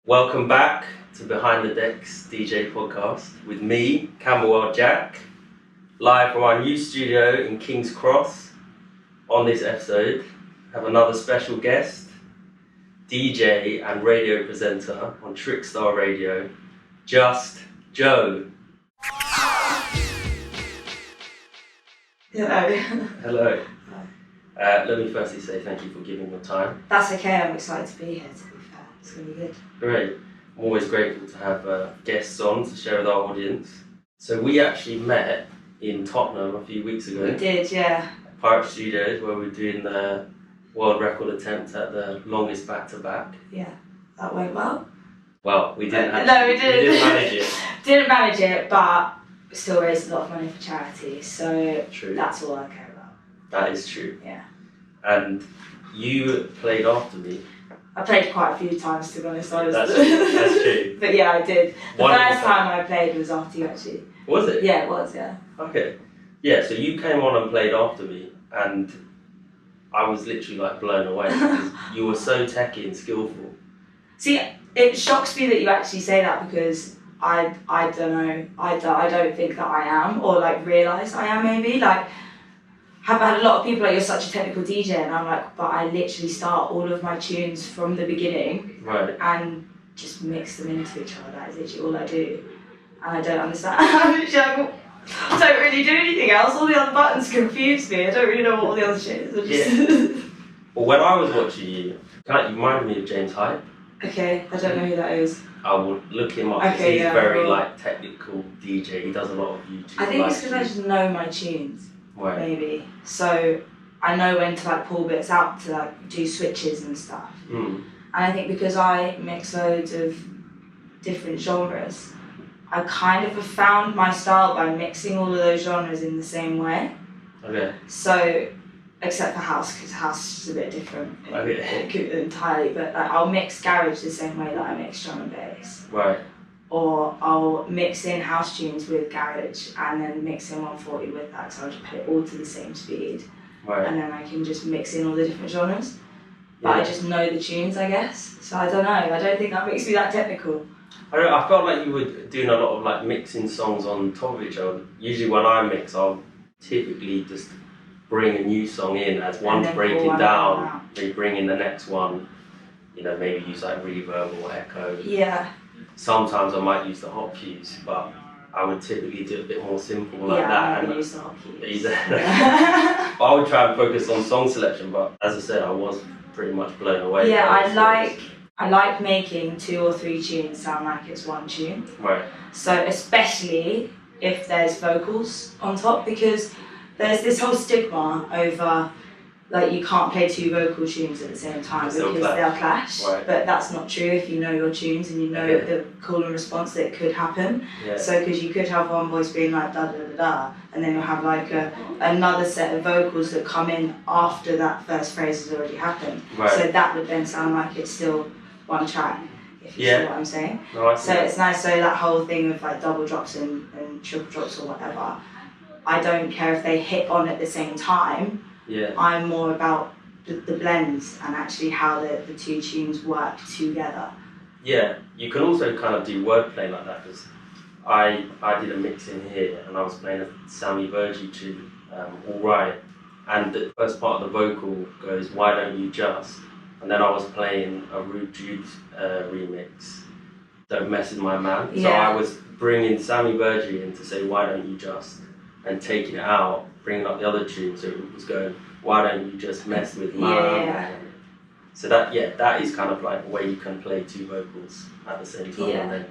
Welcome back to Behind the Decks DJ podcast with me, Camberwell Jack, live from our new studio in King's Cross. On this episode, I have another special guest, DJ and radio presenter on Trickstar Radio, JustJo. Hello. Hello. Let me firstly say thank you for giving your time. That's okay, I'm excited to be here, to be fair. It's going to be good. Great. I'm always grateful to have guests on to share with our audience. So we actually met in Tottenham a few weeks ago. We did, yeah. At Pirate Studios, where we were doing the world record attempt at the longest back-to-back. Yeah, that went well. Well, we didn't actually. No, we didn't. We didn't manage it. Didn't manage it, but we still raised a lot of money for charity, so True. That's all I care about. That is true. Yeah. And you played after me. I played quite a few times, to be honest. That's true. But yeah, I did. The One first time I played was after you, actually. Was it? Yeah, it was, yeah. Okay. Yeah, so you came on and played after me, and I was literally like blown away because you were so techy and skillful. See, it shocks me that you actually say that because I don't know, I don't think that I am, or like realise I am maybe. Like, I've had a lot of people like, you're such a technical DJ, and I'm like, but I literally start all of my tunes from the beginning, right, and just mix them into each other. That is literally all I do, and I don't understand. I'm literally like, I don't really do anything else. All the other buttons confuse me. I don't really know what all the other shit is. Yeah. Well, when I was watching you, you reminded me of James Hype. Okay, I don't know who that is. I will look him up. Okay, he's yeah, very well, like technical DJ. He does a lot of YouTube. I think it's because I just know my tunes. Right. Maybe. So I know when to like pull bits out to like do switches and stuff. Mm. And I think because I mix loads of different genres, I kind of have found my style by mixing all of those genres in the same way. Okay. So, except for house, because house is a bit different entirely, but like, I'll mix garage the same way that I mix drum and bass. Right. Or I'll mix in house tunes with garage and then mix in 140 with that, so I'll just put it all to the same speed. Right. And then I can just mix in all the different genres. But Yeah. I just know the tunes, I guess. So I don't know, I don't think that makes me that technical. I felt like you were doing a lot of like mixing songs on top of each other. Usually when I mix, I'll typically just bring a new song in as one's breaking down, they bring in the next one, you know, maybe use like reverb or echo. Yeah. Sometimes I might use the hot keys, but I would typically do it a bit more simple like that. I never use the hot keys. But I would try and focus on song selection, but as I said, I was pretty much blown away. Yeah, I like making 2 or 3 tunes sound like it's one tune. Right. So especially if there's vocals on top, because there's this whole stigma over like you can't play 2 vocal tunes at the same time because they'll clash. Right. But that's not true if you know your tunes and you know the call and response that could happen. Yeah. So because you could have one voice being like da da da da, and then you'll have like another set of vocals that come in after that first phrase has already happened. Right. So that would then sound like it's still one track, if you see what I'm saying. No, so it's nice, so that whole thing of like double drops and triple drops or whatever, I don't care if they hit on at the same time. Yeah. I'm more about the blends and actually how the 2 tunes work together. Yeah, you can also kind of do wordplay like that, because I did a mix in here and I was playing a Sammy Virji tune, Alright, and the first part of the vocal goes, why don't you just, and then I was playing a Rude Jude remix, Don't Mess With My Man, so I was bringing Sammy Virji in to say why don't you just, and taking it out, bringing up the other tune, so it was going, why don't you just mess with my man? So that is kind of like a way you can play 2 vocals at the same time and then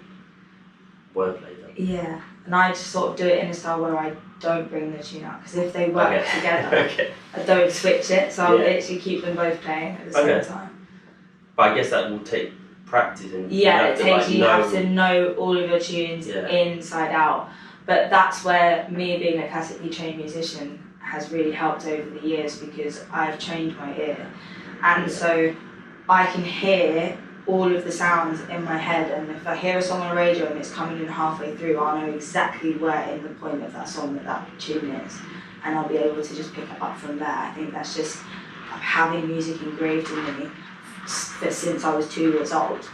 wordplay them. Yeah, and I just sort of do it in a style where I don't bring the tune out, because if they work together, I don't switch it, so I'll literally keep them both playing at the same time. But I guess that will take practice. And you have to know all of your tunes inside out. But that's where me being a classically trained musician has really helped over the years, because I've trained my ear. And so I can hear all of the sounds in my head, and if I hear a song on the radio and it's coming in halfway through, I'll know exactly where in the point of that song that tune is, and I'll be able to just pick it up from there. I think that's just having music engraved in me since I was 2 years old.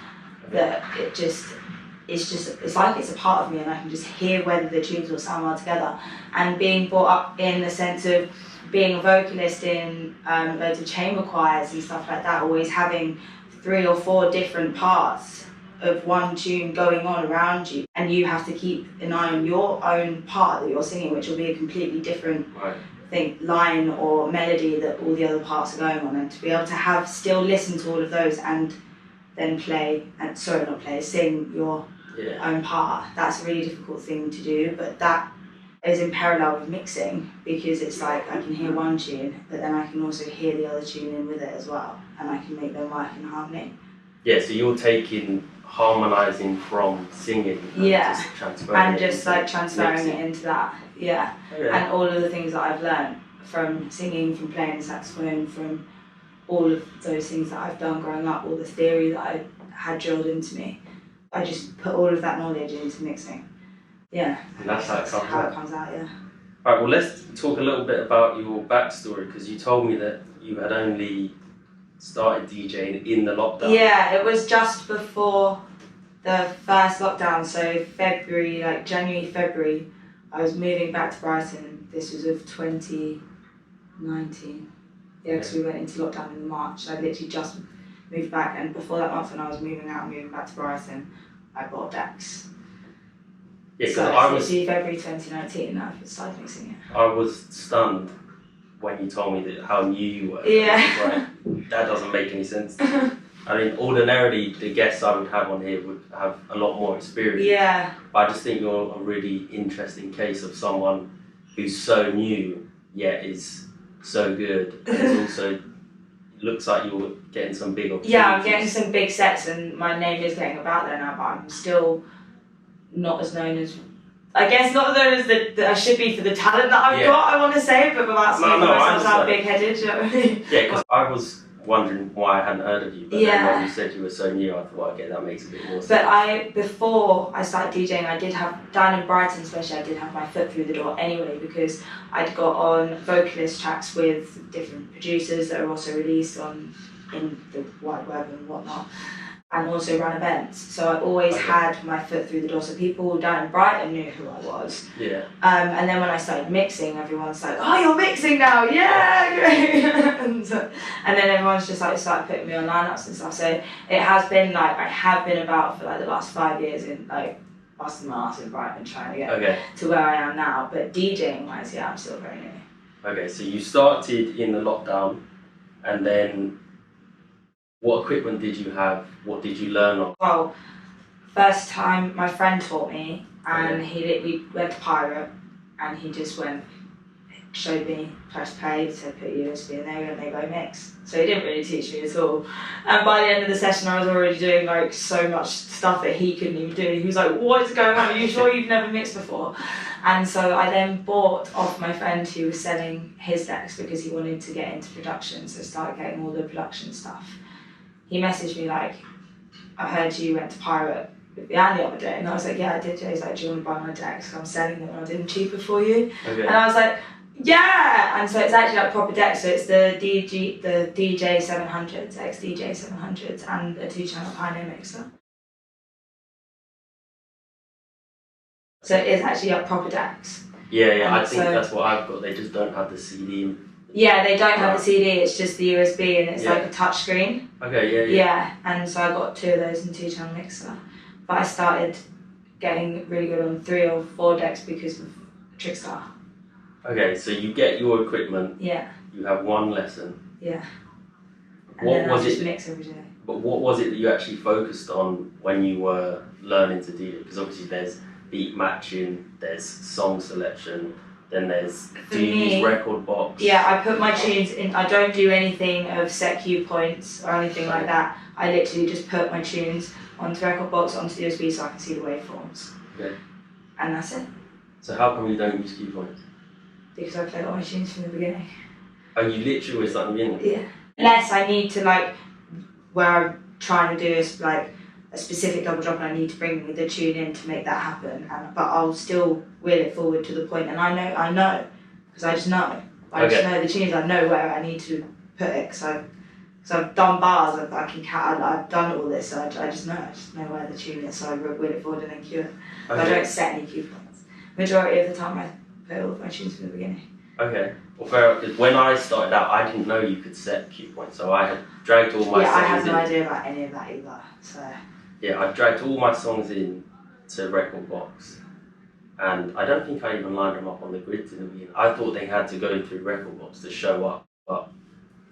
that it's like it's a part of me, and I can just hear whether the tunes will sound well together. And being brought up in the sense of being a vocalist in loads of chamber choirs and stuff like that, always having 3 or 4 different parts of one tune going on around you, and you have to keep an eye on your own part that you're singing, which will be a completely different line or melody that all the other parts are going on, and to be able to still listen to all of those and then sing your own part, that's a really difficult thing to do, but that is in parallel with mixing, because it's like I can hear one tune, but then I can also hear the other tune in with it as well, and I can make them work in harmony. Yeah, so you're taking harmonising from singing and just transferring transferring it into that, and all of the things that I've learned from singing, from playing the saxophone, from all of those things that I've done growing up, all the theory that I had drilled into me, I just put all of that knowledge into mixing. Yeah, and that's how it comes out. Yeah. Right, well, let's talk a little bit about your backstory, because you told me that you had only started DJing in the lockdown. Yeah, it was just before the first lockdown, so January, February, I was moving back to Brighton. This was of 2019. Yeah, because we went into lockdown in March. I literally just moved back, and before that month when I was moving back to Brighton, I bought decks. Yeah, because so I was February 2019 I started mixing it. I was stunned when you told me that how new you were. Yeah. Right, that doesn't make any sense. I mean, ordinarily the guests I would have on here would have a lot more experience. Yeah. But I just think you're a really interesting case of someone who's so new yet is so good, and it's also looks like you're getting some big opportunities. Yeah, I'm getting some big sets, and my name is getting about there now, but I'm still not as known as, I guess not as known as that I should be for the talent that I've got, I want to say, but without making myself sound big-headed, you know what I mean? Yeah, because I was wondering why I hadn't heard of you, but then when you said you were so new, I thought, okay, that makes a bit more sense. But before I started DJing, I did have, down in Brighton especially, I did have my foot through the door anyway, because I'd got on vocalist tracks with different producers that are also released in the wide web and whatnot, and also ran events. So I always had my foot through the door, so people down in Brighton knew who I was. Yeah. And then when I started mixing, everyone's like, oh, you're mixing now, yeah, great. and then everyone's just like started putting me on lineups and stuff. So it has been like, I have been about for like the last 5 years in like busting my ass in Brighton trying to get to where I am now. But DJing wise, yeah, I'm still very new. Okay, so you started in the lockdown, and then what equipment did you have? What did you learn on? Well, first time my friend taught me, and we went to Pirate, and he just showed me, press play, said put USB in there, and they go mix. So he didn't really teach me at all. And by the end of the session, I was already doing like so much stuff that he couldn't even do. He was like, what is going on? Are you sure you've never mixed before? And so I then bought off my friend who was selling his decks because he wanted to get into production, so started getting all the production stuff. He messaged me like, I heard you went to Pirate with Leanne the other day, and I was like, yeah, I did. He's like, do you want to buy my decks? I'm selling them and I'll do them cheaper for you. And I was like, yeah! And so it's actually like proper decks, so it's the DJ 700s, XDJ 700s, and a 2-channel Pioneer mixer. So it is actually like proper decks. Yeah, I think that's what I've got. They just don't have the CD. Yeah, they don't have the CD, it's just the USB, and it's like a touch screen. Okay, yeah. Yeah, and so I got 2 of those in 2-channel mixer. But I started getting really good on 3 or 4 decks because of Trickstar. Okay, so you get your equipment. Yeah. You have 1 lesson. Yeah. And what then was I just it? Mix every day. But what was it that you actually focused on when you were learning to do it? Because obviously there's beat matching, there's song selection. Then there's, do you use record box? Yeah, I put my tunes in, I don't do anything of set cue points or anything like that. I literally just put my tunes onto record box, onto the USB so I can see the waveforms. Okay. And that's it. So how come you don't use cue points? Because I played all my tunes from the beginning. Oh, you literally always start at the beginning? Yeah. Unless I need to like, where I'm trying to do is like a specific double drop and I need to bring the tune in to make that happen, but I'll still wheel it forward to the point, and I know, because I just know. I just know the tunes, I know where I need to put it, because I've So I've done bars, I can count, I've done all this, so I just know where the tune is, so I wheel it forward and then cue it. But I don't set any cue points. Majority of the time I play all of my tunes from the beginning. Okay, well fair enough, because when I started out, I didn't know you could set cue points, so I had dragged all my songs in. I have no idea about any of that either, so. Yeah, I dragged all my songs in to Record Box, and I don't think I even lined them up on the grid to the beginning. I thought they had to go through Record Box to show up, but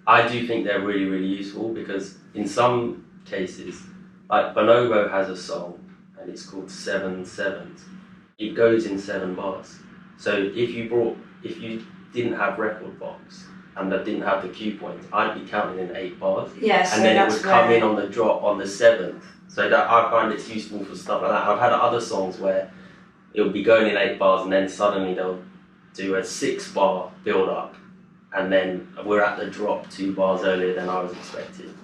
I do think they're really, really useful because in some cases, like Bonobo has a song and it's called 7 Sevens. It goes in 7 bars. So if you didn't have Record Box and I didn't have the cue points, I'd be counting in 8 bars. Yeah, so and then it would come in on the drop on the 7th. So that I find it's useful for stuff like that. I've had other songs where it'll be going in 8 bars and then suddenly they'll do a 6 bar build up. And then we're at the drop 2 bars earlier than I was expecting.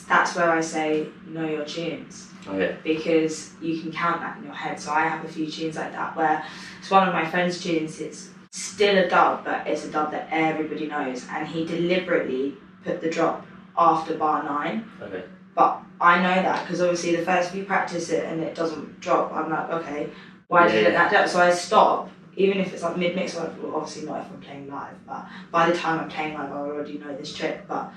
That's where I say know your tunes. Okay. Because you can count that in your head. So I have a few tunes like that where it's one of my friend's tunes, it's still a dub, but it's a dub that everybody knows. And he deliberately put the drop after bar 9. Okay. But I know that because obviously the first if you practice it and it doesn't drop, I'm like, okay, why didn't that drop? So I stop. Even if it's like mid-mix, well, obviously not if I'm playing live, but by the time I'm playing live, I already know this trick. But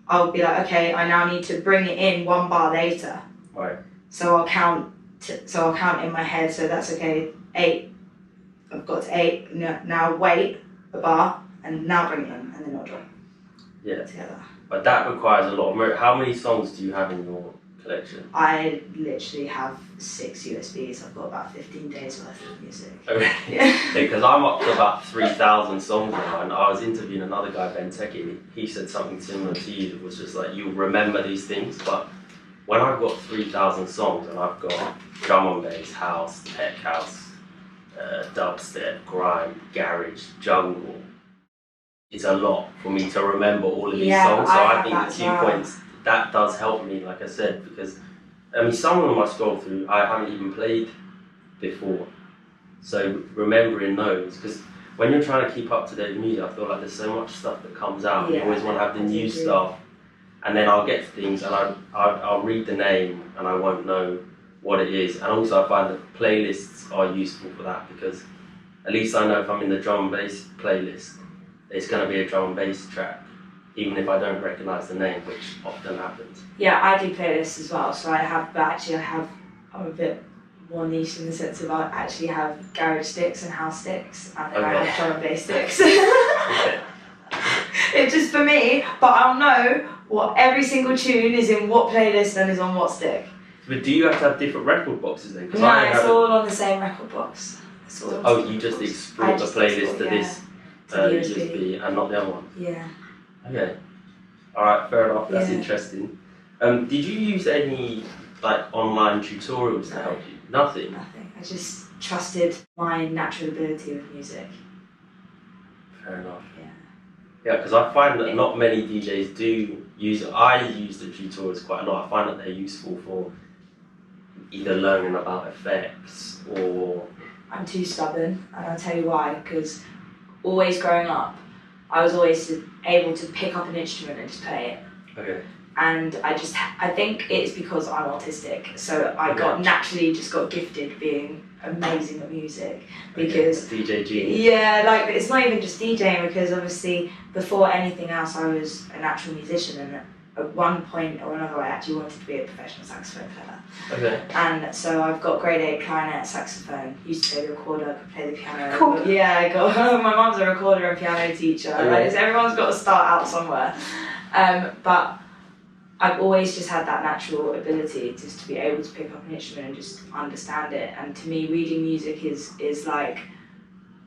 I'll be like, okay, I now need to bring it in 1 bar later. Right. So I'll count in my head. So that's okay. 8. I've got to 8. Now wait a bar and now bring it in, and then I'll drop. Yeah. Together. But that requires a lot of memory. How many songs do you have in your collection? I literally have 6 USBs. I've got about 15 days worth of music. Okay. Yeah, because I'm up to about 3,000 songs now, and I was interviewing another guy, Ben Techie. He said something similar to you. It was just like, you'll remember these things, but when I've got 3,000 songs and I've got drum and bass, house, tech house, dubstep, grime, garage, jungle, it's a lot for me to remember all of these songs. So I think the 2 points, that does help me, like I said, because I mean, some of them I scroll through, I haven't even played before. So remembering those, because when you're trying to keep up to date with music, I feel like there's so much stuff that comes out. You always want to have the new stuff, and then I'll get to things and I'll read the name and I won't know what it is. And also I find that playlists are useful for that because at least I know if I'm in the drum and bass playlist, it's going to be a drum and bass track, even if I don't recognise the name, which often happens. Yeah, I do playlists as well, so I'm a bit more niche in the sense of I actually have garage sticks and house sticks, and then I have drum and bass sticks. It's just for me, but I'll know what every single tune is in what playlist and is on what stick. But do you have to have different record boxes then? No, it's all on the same record box. You just export the playlist to this USB and not the other one? Yeah. Okay. Alright, fair enough, that's interesting. Did you use any like online tutorials to help you? Nothing? Nothing. I just trusted my natural ability with music. Fair enough. Yeah. Yeah, because I find that not many DJs do use it. I use the tutorials quite a lot. I find that they're useful for either learning about effects or... I'm too stubborn, and I'll tell you why, because always growing up, I was always able to pick up an instrument and just play it. Okay. And I think it's because I'm autistic, so I got gifted being amazing at music because DJ genius. Yeah, like it's not even just DJing, because obviously before anything else I was a natural musician, and at one point or another I actually wanted to be a professional saxophone player. Okay. And so I've got grade 8 clarinet, saxophone, used to play the recorder, could play the piano. Cool. Yeah, I got my mum's a recorder and piano teacher. Okay. Like, everyone's got to start out somewhere. But I've always just had that natural ability just to be able to pick up an instrument and just understand it. And to me, reading music is like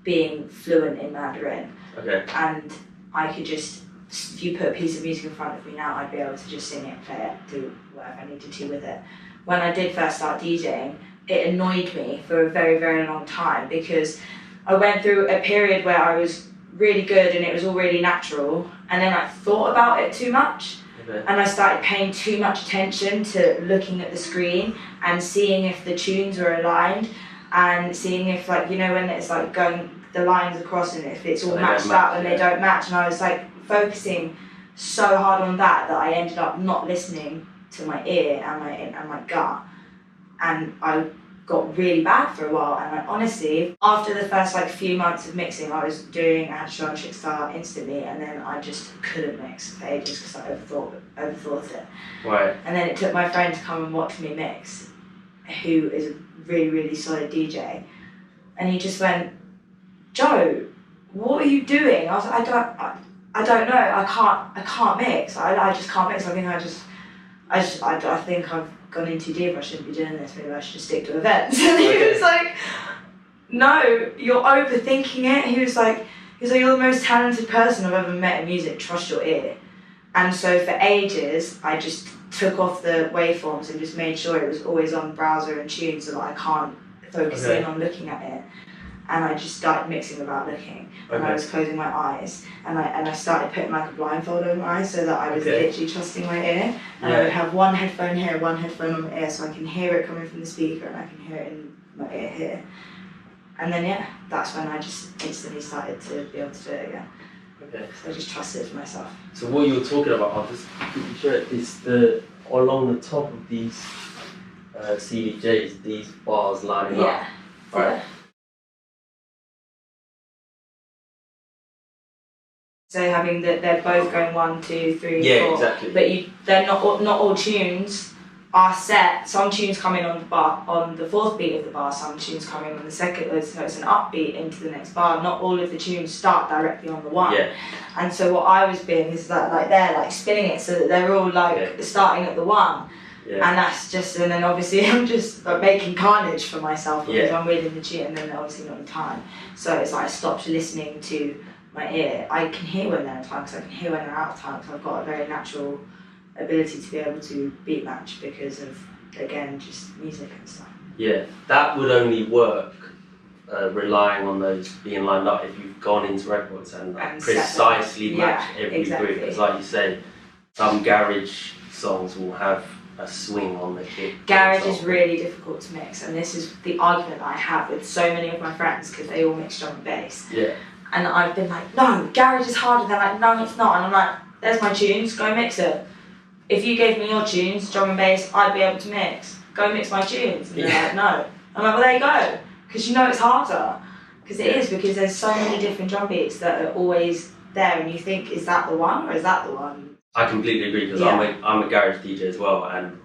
being fluent in Mandarin. Okay. And I could just, if you put a piece of music in front of me now, I'd be able to just sing it, play it, do whatever I needed to with it. When I did first start DJing, it annoyed me for a very, very long time because I went through a period where I was really good and it was all really natural, and then I thought about it too much. Okay. And I started paying too much attention to looking at the screen and seeing if the tunes were aligned and seeing if, like, you know, when it's like going the lines across and if it's all matched up and they don't match, and I was like focusing so hard on that I ended up not listening to my ear and my gut, and I got really bad for a while. And honestly, after the first few months of mixing, I had to show on Trickstar instantly, and then I just couldn't mix for ages because I overthought it. Right. And then it took my friend to come and watch me mix, who is a really, really solid DJ, and he just went, "Joe, what are you doing?" I was like, I don't know. I can't mix. I just can't mix. I think I've gone in too deep. I shouldn't be doing this. Maybe I should just stick to events. And he was like, "No, you're overthinking it." He was like, "You're the most talented person I've ever met in music. Trust your ear." And so for ages, I just took off the waveforms and just made sure it was always on browser and tune so that I can't focus in on looking at it. And I just started mixing without looking, and I was closing my eyes, and I started putting a blindfold over my eyes so that I was literally trusting my ear, and I would have one headphone here, one headphone on my ear, so I can hear it coming from the speaker and I can hear it in my ear here. And then that's when I just instantly started to be able to do it again. Okay. So I just trusted myself. So what you were talking about, I'll just quickly show it, is along the top of these CDJs, these bars lining up. Right. Yeah. So having they're both going 1, 2, 3, 4. Yeah, exactly. But they're not all tunes are set. Some tunes come in on the bar on the fourth beat of the bar. Some tunes come in on the second. So it's an upbeat into the next bar. Not all of the tunes start directly on the one. Yeah. And so what I was doing is that they're spinning it so that they're all starting at the one. Yeah. And that's just, and then obviously I'm just making carnage for myself because I'm reading the tune and then they're obviously not in time. So it's I stopped listening to my ear. I can hear when they're in time because I can hear when they're out of time because I've got a very natural ability to be able to beat match because of, again, just music and stuff. Yeah, that would only work relying on those being lined up if you've gone into records and precisely match every group. Because like you say, some garage songs will have a swing on the kick. Garage is really difficult to mix, and this is the argument I have with so many of my friends because they all mix drum and bass. Yeah. And I've been like, no, garage is harder. They're like, no, it's not. And I'm like, there's my tunes, go mix it. If you gave me your tunes, drum and bass, I'd be able to mix. Go mix my tunes. And they're like, no. I'm like, well, there you go. Because it's harder. Because it is, because there's so many different drum beats that are always there, and you think, is that the one or is that the one? I completely agree, because I'm a garage DJ as well, and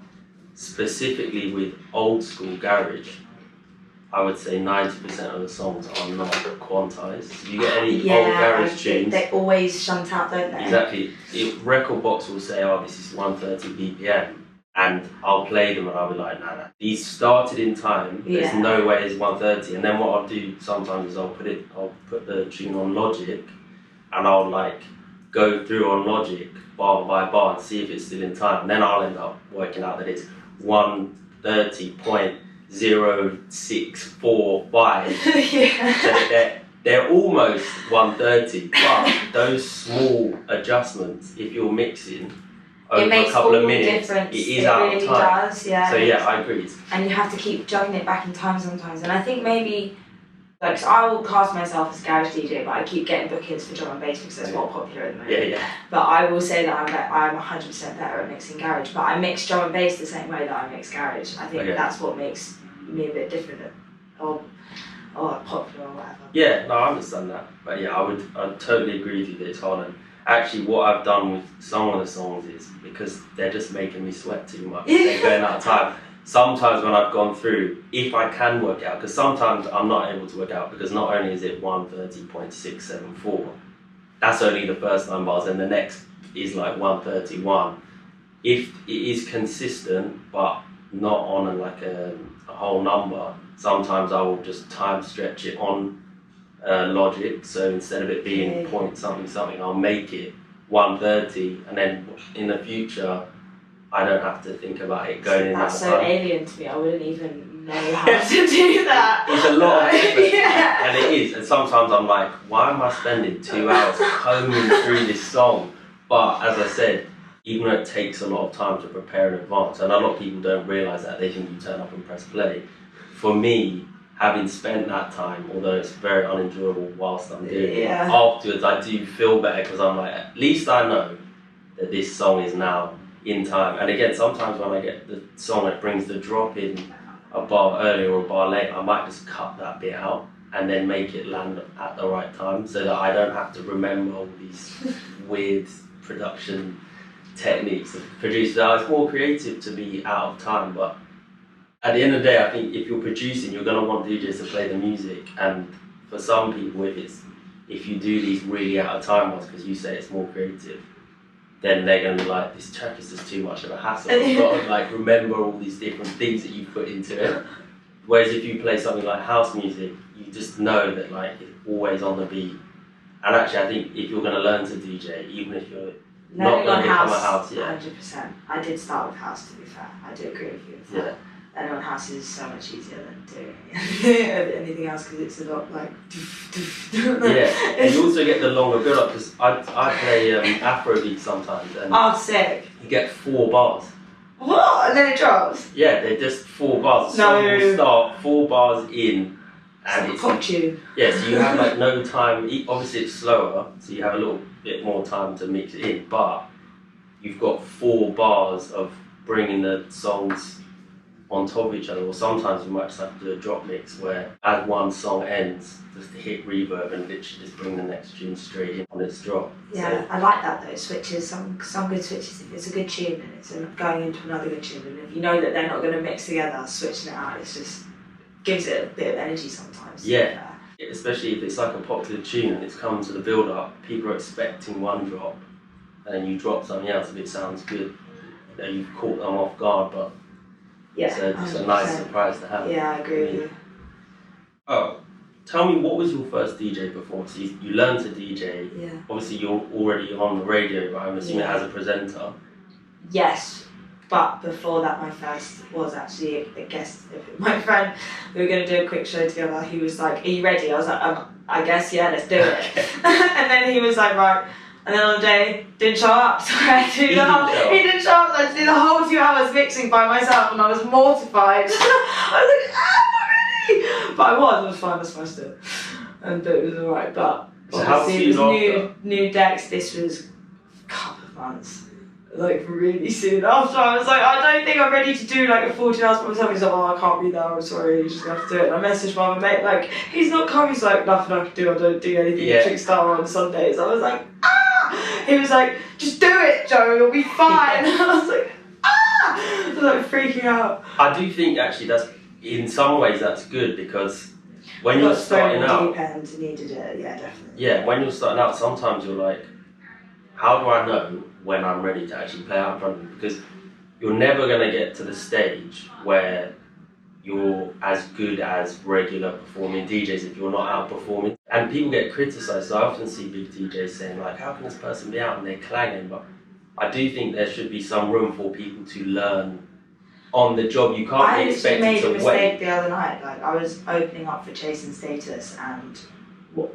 specifically with old school garage, I would say 90% of the songs are not quantized. If you get any old garage tunes, they always shunt out, don't they? Exactly. Record Box will say, oh, this is 130 BPM, and I'll play them and I'll be like, nah. These started in time, there's no way it's 130. And then what I'll do sometimes is I'll put the tune on Logic, and I'll go through on Logic bar by bar and see if it's still in time. And then I'll end up working out that it's 130.0645. So they're almost 130, but those small adjustments, if you're mixing over a couple of minutes, it is out of time. Does, yeah. So I agree. And you have to keep juggling it back in time sometimes. And I think maybe, so I will class myself as garage DJ, but I keep getting bookings for drum and bass because that's more popular at the moment. Yeah. But I will say that I'm 100% better at mixing garage, but I mix drum and bass the same way that I mix garage. I think that's what makes me a bit different or popular or whatever. Yeah, no, I understand that. But I'd totally agree with you that it's hard. And actually what I've done with some of the songs is, because they're just making me sweat too much, they're going out of time. Sometimes when I've gone through, if I can work out, because sometimes I'm not able to work out, because not only is it 130.674, that's only the first 9 bars, and the next is 131. If it is consistent, but not on a whole number, sometimes I will just time stretch it on Logic, so instead of it being point something, I'll make it 130, and then in the future, I don't have to think about it going in that time. That's so alien to me, I wouldn't even know how to do that. It's a lot of effort, and it is, and sometimes I'm like, why am I spending 2 hours combing through this song? But as I said, even though it takes a lot of time to prepare in advance, and a lot of people don't realise that, they think you turn up and press play. For me, having spent that time, although it's very unenjoyable whilst I'm doing it, afterwards I do feel better, because I'm like, at least I know that this song is now in time. And again, sometimes when I get the song that brings the drop in a bar earlier or a bar later, I might just cut that bit out and then make it land at the right time so that I don't have to remember all these weird production techniques of producers. Now, it's more creative to be out of time, but at the end of the day, I think if you're producing, you're going to want DJs to play the music. And for some people, if you do these really out of time ones because you say it's more creative, then they're going to be like, this track is just too much of a hassle. I've got to like remember all these different things that you put into it. Whereas if you play something like house music, you just know that like it's always on the beat. And actually, I think if you're going to learn to DJ, even if you're not going to become a house, 100%. I did start with house, to be fair. I do agree with you with that. And on house is so much easier than doing anything else because it's a lot like. Yeah, and you also get the longer build up because I play Afrobeat sometimes. And oh, sick! You get 4 bars. What? And then it drops? Yeah, they're just 4 bars. The song will start 4 bars in. And it's a pop tune. Yeah, so you have like no time. Obviously, it's slower, so you have a little bit more time to mix it in. But you've got 4 bars of bringing the songs on top of each other, or sometimes you might just have to do a drop mix where as one song ends, just hit reverb and literally just bring the next tune straight in on its drop. Yeah, so, I like that though, switches, some good switches. If it's a good tune and it's going into another good tune, and if you know that they're not going to mix together, switching it out, it's just gives it a bit of energy sometimes. Yeah, especially if it's like a popular tune and it's come to the build up, people are expecting one drop and then you drop something else if it sounds good. You know, you've caught them off guard, but it's a nice surprise to have. Yeah, I agree with you. Oh, tell me, what was your first DJ performance? So you learned to DJ. Yeah. Obviously, you're already on the radio, but I'm assuming as a presenter. Yes, but before that, my first was actually a guest of my friend. We were going to do a quick show together. He was like, "Are you ready?" I was like, "I guess, yeah, let's do it." And then he was like, "Right." And then on the day, didn't show up, so I had to do he didn't show up, so I had to do the whole 2 hours mixing by myself, and I was mortified. I was like, I'm not ready! But I was fine, I smashed it. But it was alright, but so obviously it was new decks, this was a couple of months. Like really soon after, I was like, I don't think I'm ready to do like a 14 hours by myself. He's like, I can't be there, I'm sorry, you just have to do it. And I messaged my mate, like, he's not coming, he's like, nothing I can do, I don't do anything at Trickstar on Sundays. I was like, he was like, just do it, Joe, you'll be fine. I was like, I was like freaking out. I do think actually that's, in some ways that's good because when you're starting out, deep end needed it, yeah, definitely. Yeah, when you're starting out, sometimes you're like, how do I know when I'm ready to actually play out in front of you? Because you're never going to get to the stage where you're as good as regular performing DJs if you're not out performing. And people get criticised, so I often see big DJs saying like, how can this person be out and they're clanging? But I do think there should be some room for people to learn on the job. You can't be expected to wait. I made a mistake the other night. Like, I was opening up for Chasing Status and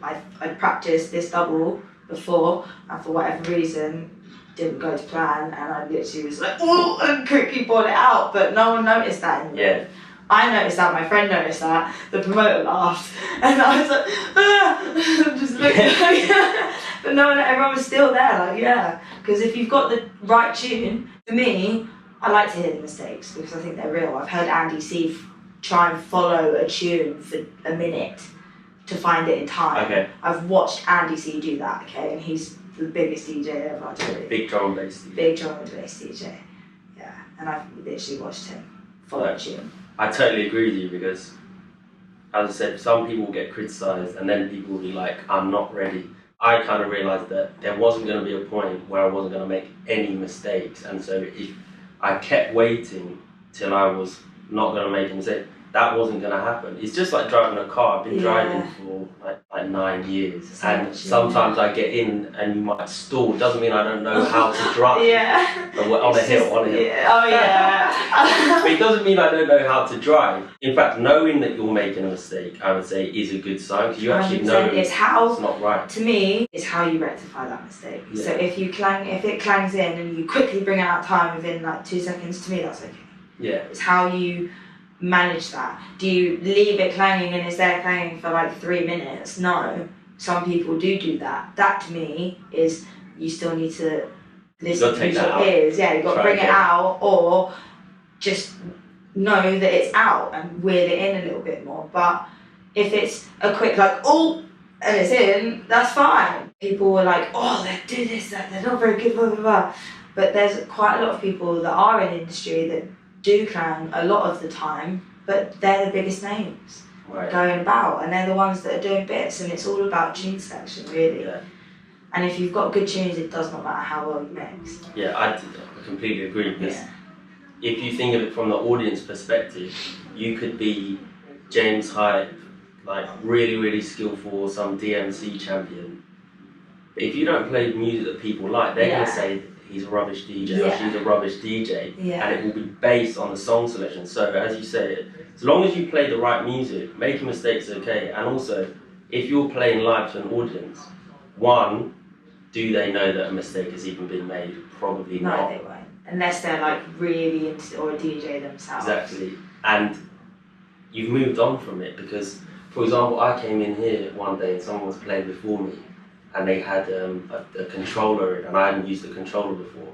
I practiced this double before, and for whatever reason didn't go to plan, and I literally was like, oh, and quickly brought it out, but no one noticed that in the room. I noticed that, my friend noticed that, the promoter laughed, and I was like, just looking like, but no, everyone was still there, like, yeah, because if you've got the right tune, for me, I like to hear the mistakes, because I think they're real. I've heard Andy C try and follow a tune for a minute to find it in time. Okay. I've watched Andy C do that, okay, and he's the biggest DJ ever, I tell you. Big drum and bass DJ. Big drum and bass DJ, yeah, and I've literally watched him follow a tune. I totally agree with you because, as I said, some people get criticised and then people will be like, I'm not ready. I kind of realised that there wasn't going to be a point where I wasn't going to make any mistakes, and so if I kept waiting till I was not going to make a mistake, that wasn't going to happen. It's just like driving a car. I've been driving for like 9 years, and sometimes I get in and you might stall. Doesn't mean I don't know how to drive. Yeah. But we're on a hill. Yeah. Oh yeah. But it doesn't mean I don't know how to drive. In fact, knowing that you're making a mistake, I would say, is a good sign, because you actually know it's not right. To me, it's how you rectify that mistake. Yeah. So if it clangs in and you quickly bring out time within like 2 seconds, to me that's okay. Yeah. It's how you manage that. Do you leave it clanging and is there clanging for like 3 minutes? No. Some people do that. That to me is, you still need to listen to your ears. Yeah, you've got to bring it out, or just know that it's out and weird it in a little bit more. But if it's a quick like, oh, and it's in, that's fine. People were like, oh, they do this, that, they're not very good, blah, blah, blah. But there's quite a lot of people that are in the industry that do clang a lot of the time, but they're the biggest names going about, and they're the ones that are doing bits, and it's all about tune selection, really. Yeah. And if you've got good tunes, it does not matter how well you mix. Yeah, I completely agree, because if you think of it from the audience perspective, you could be James Hype, like really, really skillful, some DMC champion. But if you don't play music that people like, they're going to say he's a rubbish DJ or she's a rubbish DJ, and it will be based on the song selection. So as you say, as long as you play the right music, making mistakes is okay. And also, if you're playing live to an audience, one, do they know that a mistake has even been made? Probably not. No, they won't. Unless they're like really into or a DJ themselves. Exactly. And you've moved on from it, because, for example, I came in here one day and someone was playing before me, and they had a controller in, and I hadn't used the controller before,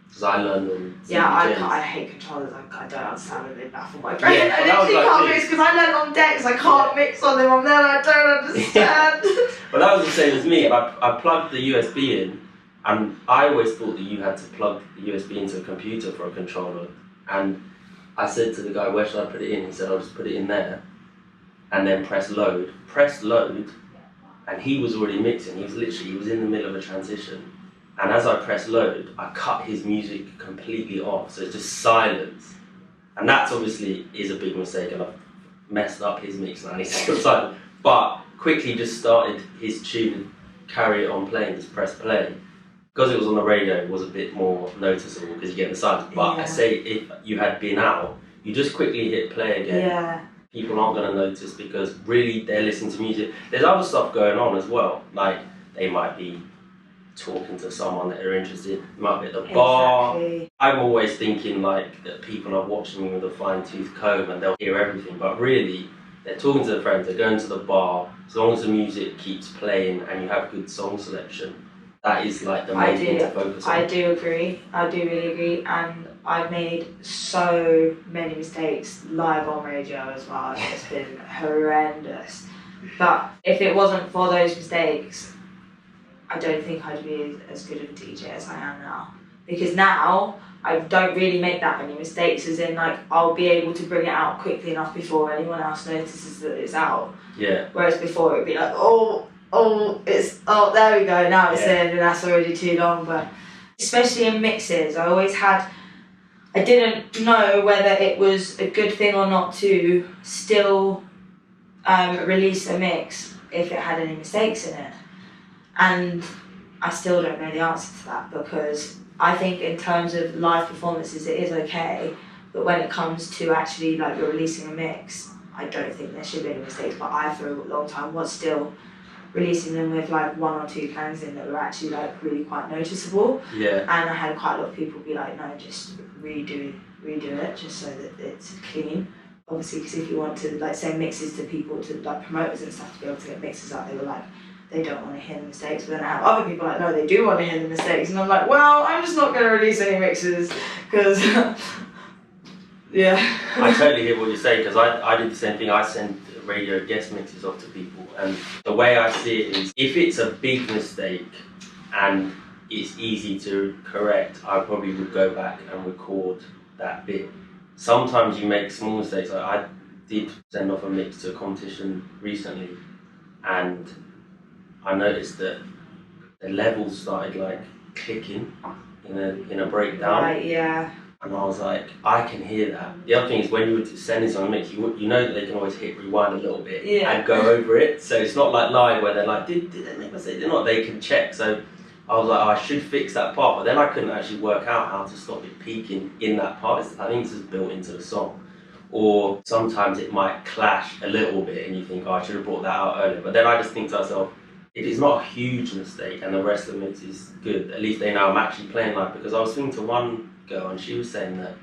because I learned on CD I hate controllers. I don't understand them enough on my brain. Yeah, I literally can't mix, because I learned on decks. I can't mix on them. I'm there, I don't understand. Well, that was the same as me. I plugged the USB in, and I always thought that you had to plug the USB into a computer for a controller. And I said to the guy, where should I put it in? He said, I'll just put it in there, and then press load. Press load, and he was already mixing. He was in the middle of a transition. And as I pressed load, I cut his music completely off. So it's just silence. And that's obviously is a big mistake, and I've messed up his mix and I need to go silent. But quickly just started his tune, carry it on playing, just press play. Because it was on the radio, it was a bit more noticeable because you get the silence. But I say if you had been out, you just quickly hit play again. Yeah. People aren't going to notice, because really they're listening to music. There's other stuff going on as well. Like they might be talking to someone that they're interested in, might be at the bar. I'm always thinking like that people are watching me with a fine-tooth comb and they'll hear everything, but really they're talking to their friends, they're going to the bar. As long as the music keeps playing and you have good song selection, that is like the main thing to focus on. I do agree, I do really agree, and I've made so many mistakes live on radio as well. It's been horrendous. But if it wasn't for those mistakes, I don't think I'd be as good of a DJ as I am now. Because now, I don't really make that many mistakes, as in like, I'll be able to bring it out quickly enough before anyone else notices that it's out. Yeah. Whereas before it'd be like, there we go, now it's in, and that's already too long. But especially in mixes, I didn't know whether it was a good thing or not to still release a mix if it had any mistakes in it. And I still don't know the answer to that, because I think in terms of live performances it is okay, but when it comes to actually like you're releasing a mix, I don't think there should be any mistakes. But I for a long time was still releasing them with like one or two clangs in that were actually like really quite noticeable. Yeah. And I had quite a lot of people be like, no, just redo it just so that it's clean. Obviously, because if you want to like send mixes to people, to like promoters and stuff, to be able to get mixes out, they were like, they don't want to hear the mistakes. But then I have other people like, no, they do want to hear the mistakes. And I'm like, well, I'm just not going to release any mixes, because yeah. I totally hear what you're saying, because I did the same thing. I sent radio guest mixes off to people, and the way I see it is, if it's a big mistake and it's easy to correct, I probably would go back and record that bit. Sometimes you make small mistakes. Like I did send off a mix to a competition recently, and I noticed that the levels started like clicking in a breakdown. Right, yeah. And I was like, I can hear that. The other thing is, when you were sending something mix, you know that they can always hit rewind a little bit and go over it. So it's not like live where they're like, did they make a mistake? They're not. They can check. So I was like, I should fix that part, but then I couldn't actually work out how to stop it peaking in that part. I think this is built into the song. Or sometimes it might clash a little bit, and you think, I should have brought that out earlier. But then I just think to myself, if it's not a huge mistake and the rest of the mix is good, at least they know I'm actually playing live. Because I was speaking to one girl, and she was saying that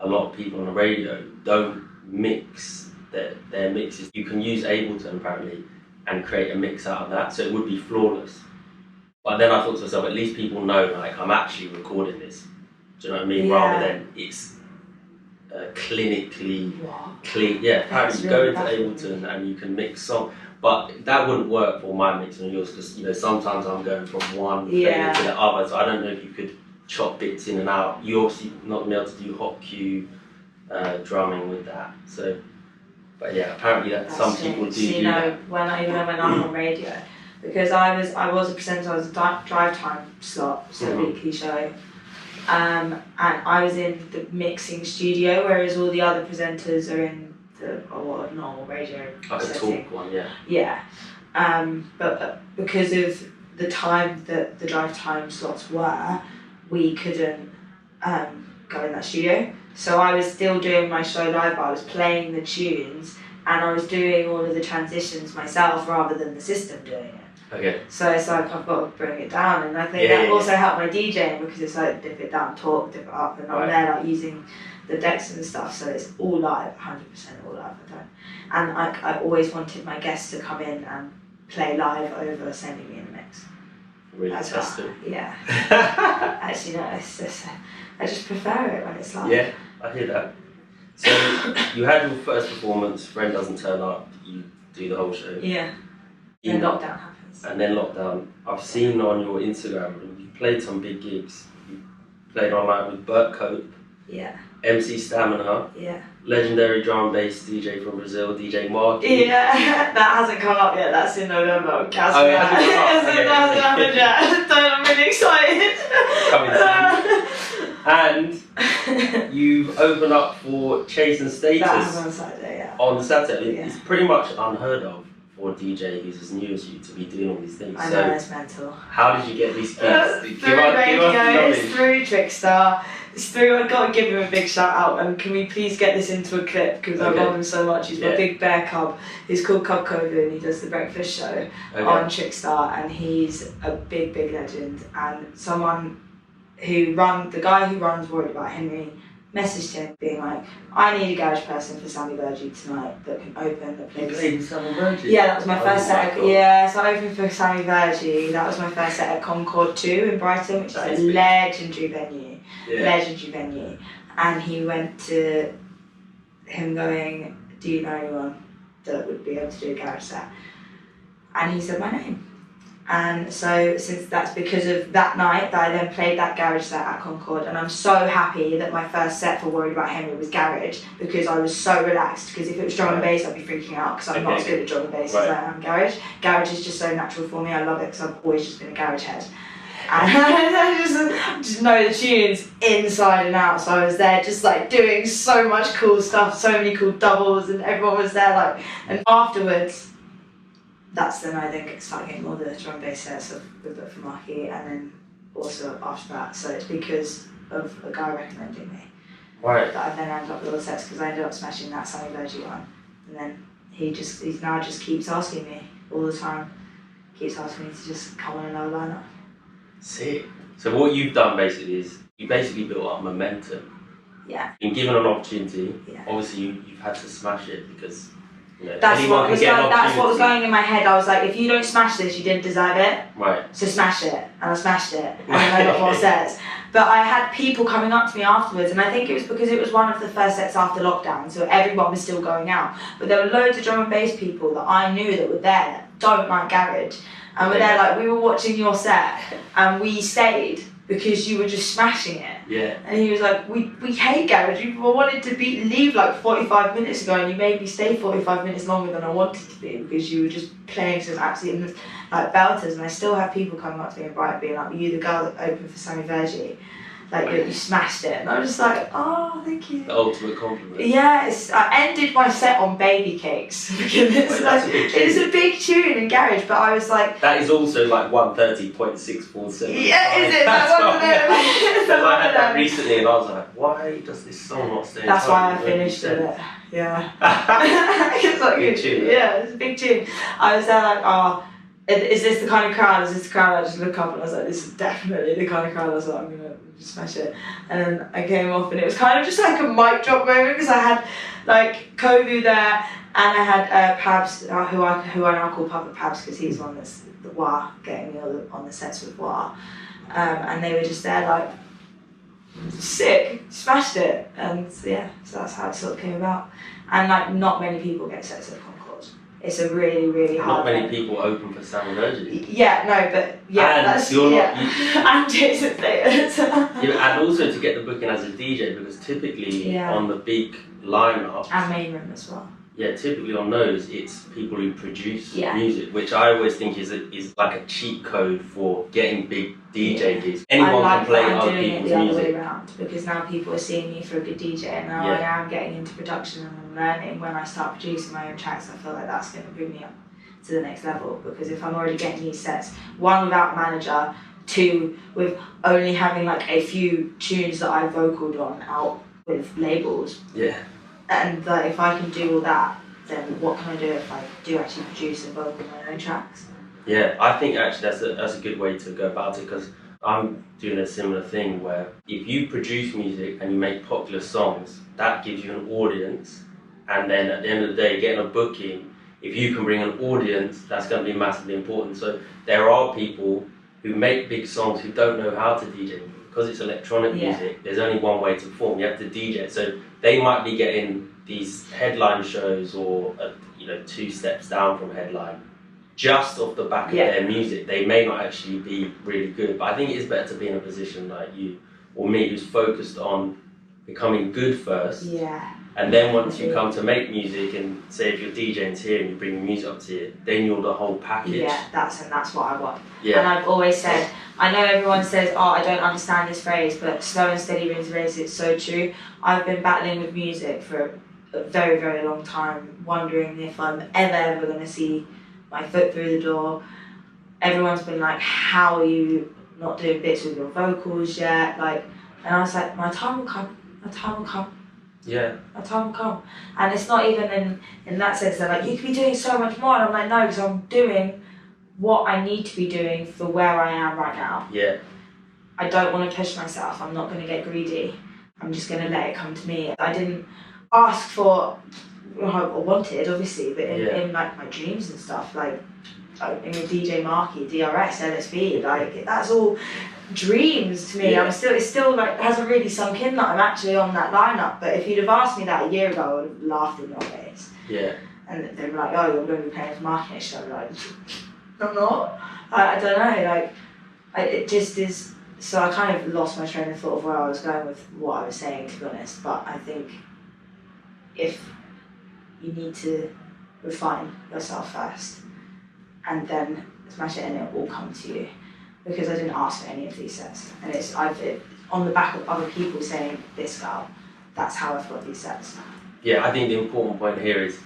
a lot of people on the radio don't mix their mixes. You can use Ableton apparently and create a mix out of that, so it would be flawless. But then I thought to myself, at least people know, like, I'm actually recording this. Do you know what I mean? Yeah. Rather than it's clinically clean. Yeah, apparently you go into Ableton and you can mix songs. But that wouldn't work for my mix and yours because, you know, sometimes I'm going from one flavor to the other. So I don't know if you could chop bits in and out. You obviously not going to be able to do hot cue drumming with that. So, but yeah, apparently that some people do. You know, when I'm on radio, because I was a presenter, I was a drive time slot, so a weekly show, and I was in the mixing studio, whereas all the other presenters are in the normal radio like setting. A talk one, yeah. Yeah, but because of the time that the drive time slots were, we couldn't go in that studio. So I was still doing my show live, but I was playing the tunes and I was doing all of the transitions myself rather than the system doing it. Okay. So it's like I've got to bring it down, and I think that also helped my DJing because it's like dip it down, talk, dip it up, and I'm there like using the decks and stuff, so it's all live, 100% all live. And I always wanted my guests to come in and play live over sending me in a mix. Really tested. Yeah. Actually, no, it's just, I just prefer it when it's live. Yeah, I hear that. So you had your first performance, friend doesn't turn up, you do the whole show. Yeah. Then lockdown happens. And then lockdown. I've seen on your Instagram, you played some big gigs. You played online with Burt Cope. Yeah. MC Stamina. Yeah. Legendary drum and bass DJ from Brazil, DJ Marky. Yeah, that hasn't come up yet. That's in November. Oh, it hasn't come up. So I'm really excited. Coming soon. And you've opened up for Chase and Status. That happened on Saturday, yeah. On Saturday. It's pretty much unheard of for a DJ who's as new as you to be doing all these things. I know, it's mental. How did you get these gigs? Through radio, it's through Trickstar. It's through, I've got to give him a big shout out, and can we please get this into a clip because I love him so much. He's my big bear cub. He's called Cub Kovu and he does the breakfast show on Trickstar, and he's a big legend. And someone who the guy who runs Worried About Henry messaged him being like, I need a garage person for Sammy Virji tonight that can open the place. You played Sammy Virji? Yeah, that was my first set. So I opened for Sammy Virji. That was my first set at Concord 2 in Brighton, which is a legendary venue. Legendary venue. And he went to him going, do you know anyone that would be able to do a garage set? And he said my name. And so since that's because of that night that I then played that garage set at Concord, and I'm so happy that my first set for Worried About Henry was garage because I was so relaxed, because if it was drum and bass I'd be freaking out because I'm not as good at drum and bass as I am garage. Garage is just so natural for me, I love it because I've always just been a garage head. And I just know the tunes inside and out, so I was there just like doing so much cool stuff, so many cool doubles, and everyone was there like, and afterwards that's then I then started getting all the drum and bass sets with for Marky, and then also after that, so it's because of a guy recommending me that I then ended up with all the sets, because I ended up smashing that Sammy Virji one, and then he now just keeps asking me all the time, keeps asking me to just come on another lineup. See, so what you've done basically is you basically built up momentum. Yeah. Been given an opportunity. Yeah. Obviously you've had to smash it because that's what was going in my head. I was like, if you don't smash this, you didn't deserve it. Right. So smash it. And I smashed it. And then I got more sets. But I had people coming up to me afterwards, and I think it was because it was one of the first sets after lockdown, so everyone was still going out. But there were loads of drum and bass people that I knew that were there that don't like garage. And we're there like, we were watching your set and we stayed because you were just smashing it. Yeah. And he was like, we hate garage. We wanted to leave like 45 minutes ago, and you made me stay 45 minutes longer than I wanted to be because you were just playing some absolute like belters. And I still have people coming up to me in Brighton being like, were you the girl that opened for Sammy Virji? Like, you smashed it. And I was just like, oh, thank you. The ultimate compliment. Yes, I ended my set on Baby Cakes because it's a big tune in garage, but I was like... That is also like 130.647. Yeah, is it? That's one of them. Because I had that recently and I was like, why does this song not stay? That's why I finished with it. Yeah. It's like big tune. Yeah, it's a big tune. I was there like, oh, is this the kind of crowd? Is this the crowd? I just look up and I was like, this is definitely the kind of crowd. I was like, I'm gonna smash it. And then I came off and it was kind of just like a mic drop moment because I had like Kovu there and I had Pabs, who I now call Puppet Pabs because he's one that's the Wah, getting me on the sets with Wah. And they were just there like, sick, smashed it. And yeah, so that's how it sort of came about. And like, not many people get sets at Concord. It's a really, really hard. Not many people open for Sammy Virji. Yeah, no, but yeah, and that's and Jason Theatres. Yeah, and also to get the booking as a DJ because typically on the big lineup and main room as well. Yeah, typically on those it's people who produce music, which I always think is like a cheat code for getting big DJ gigs. Anyone can play other people's music. I'm doing it the other way around because now people are seeing me for a good DJ and now I am getting into production and I'm learning. When I start producing my own tracks, I feel like that's going to bring me up to the next level because if I'm already getting these sets, one without manager, two with only having like a few tunes that I vocaled on out with labels. Yeah. And if I can do all that, then what can I do if I do actually produce and vocal my own tracks? Yeah, I think actually that's a good way to go about it because I'm doing a similar thing where if you produce music and you make popular songs, that gives you an audience, and then at the end of the day, getting a booking, if you can bring an audience, that's going to be massively important. So there are people who make big songs who don't know how to DJ. Because it's electronic music, there's only one way to perform. You have to DJ. So they might be getting these headline shows or 2 steps down from headline just off the back of their music. They may not actually be really good, but I think it is better to be in a position like you or me who's focused on becoming good first. Yeah. And then once you come to make music and say if you're DJing here and you bring your music up to here, then you're the whole package. Yeah, that's what I want. Yeah. And I've always said, I know everyone says, oh, I don't understand this phrase, but slow and steady wins race, it's so true. I've been battling with music for a very, very long time, wondering if I'm ever going to see my foot through the door. Everyone's been like, how are you not doing bits with your vocals yet? And I was like, my time will come, my time will come. Yeah. My time will come. And it's not even in that sense that like, you could be doing so much more. And I'm like, no, because I'm doing what I need to be doing for where I am right now. Yeah. I don't want to push myself. I'm not going to get greedy. I'm just going to let it come to me. I didn't ask for what I wanted, obviously, but in like my dreams and stuff, like in DJ Marky, DRS, LSB, like that's all dreams to me. Yeah. It still like hasn't really sunk in that I'm actually on that lineup. But if you'd have asked me that a year ago, I would have laughed in your face. Yeah. And they were like, "Oh, you're going to be playing for Marky next year." I'm like, "I'm not." I don't know. It just is. So I kind of lost my train of thought of where I was going with what I was saying, to be honest. But I think if you need to refine yourself first, and then smash it, and it will come to you. Because I didn't ask for any of these sets, and I've on the back of other people saying, "This girl, that's how I've got these sets." Yeah, I think the important point here is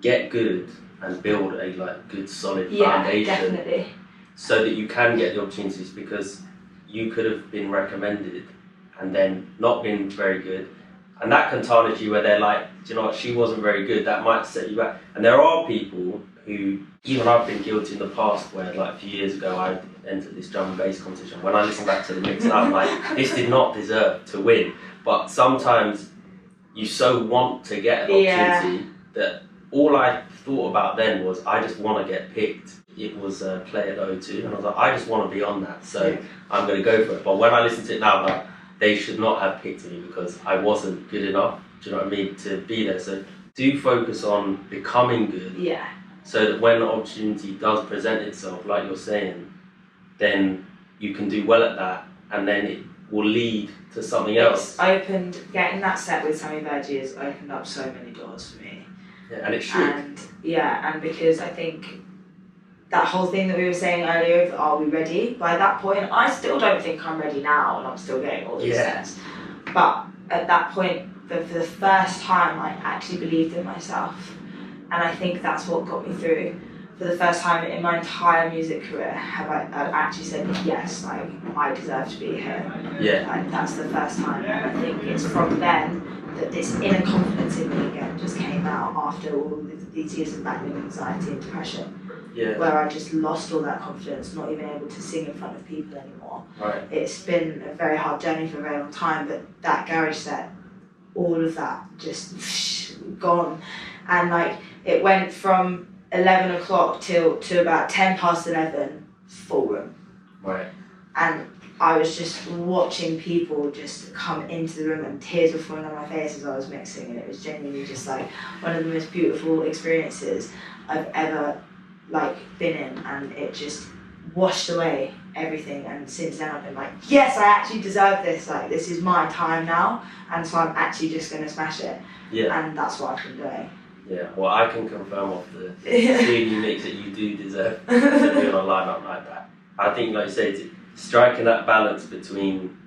get good and build a good solid foundation. Definitely. So that you can get the opportunities, because you could have been recommended and then not been very good, and that can tarnish you where they're like, do you know what, she wasn't very good, that might set you back. And there are people who, even I've been guilty in the past, where like a few years ago I entered this drum and bass competition. When I listen back to the mix, I'm like, this did not deserve to win. But sometimes you so want to get an opportunity that all I thought about then was, I just want to get picked. It was Play at O2, and I was like, I just want to be on that, so I'm going to go for it. But when I listen to it now, I'm like, they should not have picked me because I wasn't good enough, do you know what I mean, to be there. So do focus on becoming good. Yeah. So that when the opportunity does present itself, like you're saying, then you can do well at that, and then it will lead to something else. Getting that set with Sammy Virji has opened up so many doors for me. Yeah, and it should. And because I think that whole thing that we were saying earlier of, are we ready? By that point, I still don't think I'm ready now, and I'm still getting all these sets. But at that point, for the first time, I actually believed in myself. And I think that's what got me through. For the first time in my entire music career, have I actually said, yes, like, I deserve to be here. Yeah. Like, that's the first time. And I think it's from then that this inner confidence in me again just came out after all of these years of battling anxiety and depression. where I just lost all that confidence, not even able to sing in front of people anymore. Right. It's been a very hard journey for a very long time, but that garage set, all of that just gone. And like it went from 11 o'clock to about 10 past 11, full room. Right. And I was just watching people just come into the room and tears were falling on my face as I was mixing, and it was genuinely just like one of the most beautiful experiences I've ever like been in, and it just washed away everything. And since then I've been like, yes, I actually deserve this, like this is my time now, and so I'm actually just going to smash it. And that's what I've been doing. Yeah, well, I can confirm off the CD mix that you do deserve to be on a lineup like that. I think, like you say, striking that balance between,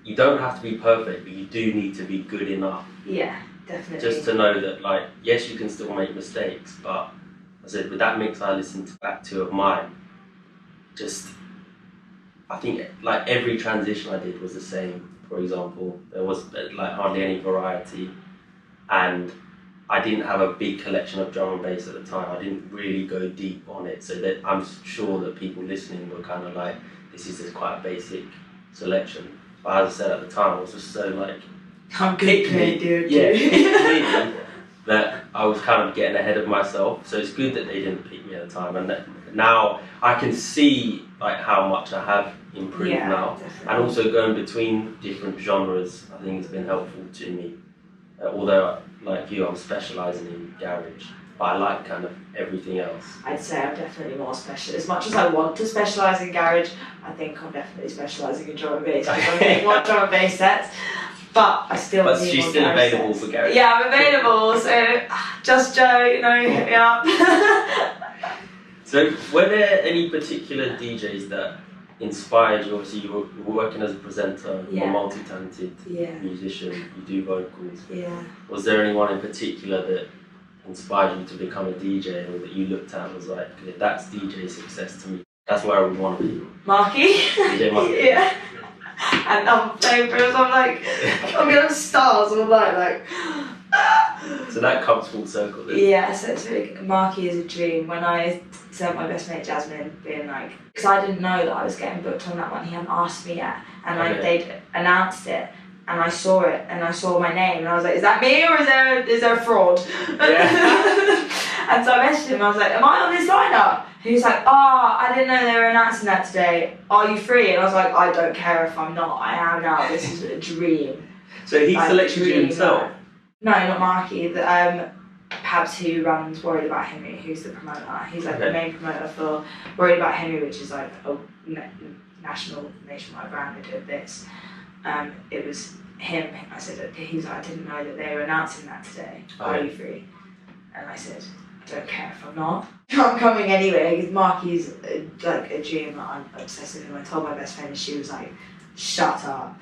you don't have to be perfect, but you do need to be good enough. Yeah, definitely. Just to know that, like, yes, you can still make mistakes, but I said with that mix I listened back to of mine, just, I think like every transition I did was the same. For example, there was like hardly any variety, and I didn't have a big collection of drum and bass at the time. I didn't really go deep on it, so that I'm sure that people listening were kind of like, this is just quite a basic selection. But as I said at the time, I was just so like, I'm good, dude. Yeah, that I was kind of getting ahead of myself. So it's good that they didn't pick me at the time, and that now I can see like how much I have improved now, definitely. and also going between different genres. I think it's been helpful to me. Although, like you, I'm specialising in garage, but I like kind of everything else. I'd say I'm definitely more special. As much as I want to specialise in garage, I think I'm definitely specialising in drum and bass, because I'm getting more drum and bass sets. But I still But need she's more still garage available sets. for garage. Yeah, I'm available. So JustJo, you know, hit me up. So, were there any particular DJs that inspired you? Obviously, you were working as a presenter, you're a multi-talented musician, you do vocals. Yeah. Was there anyone in particular that inspired you to become a DJ, or that you looked at and was like, that's DJ success to me, that's where I would want to be? Marky. DJ Marky. Yeah. And I'm playing for him, so I'm like, I'm gonna have stars all night, like. So that comes full circle then. Yeah, so it's really, Marky is a dream. When I sent my best mate Jasmine, being like, because I didn't know that I was getting booked on that one, he hadn't asked me yet, and like they'd announced it, and I saw it, and I saw my name, and I was like, is that me, or is there a fraud? Yeah. And so I messaged him, I was like, am I on this lineup? And he was like, I didn't know they were announcing that today. Are you free? And I was like, I don't care if I'm not, I am now, this is a dream. So he selected you himself? No, not Marky. Pabs, who runs Worried About Henry, who's the promoter. He's like the main promoter for Worried About Henry, which is like a nationwide brand that did this. It was him. I said, he was like, I didn't know that they were announcing that today. Are you free? And I said, I don't care if I'm not. I'm coming anyway, because Marky's like a dream. I'm obsessed with him. I told my best friend, and she was like, shut up,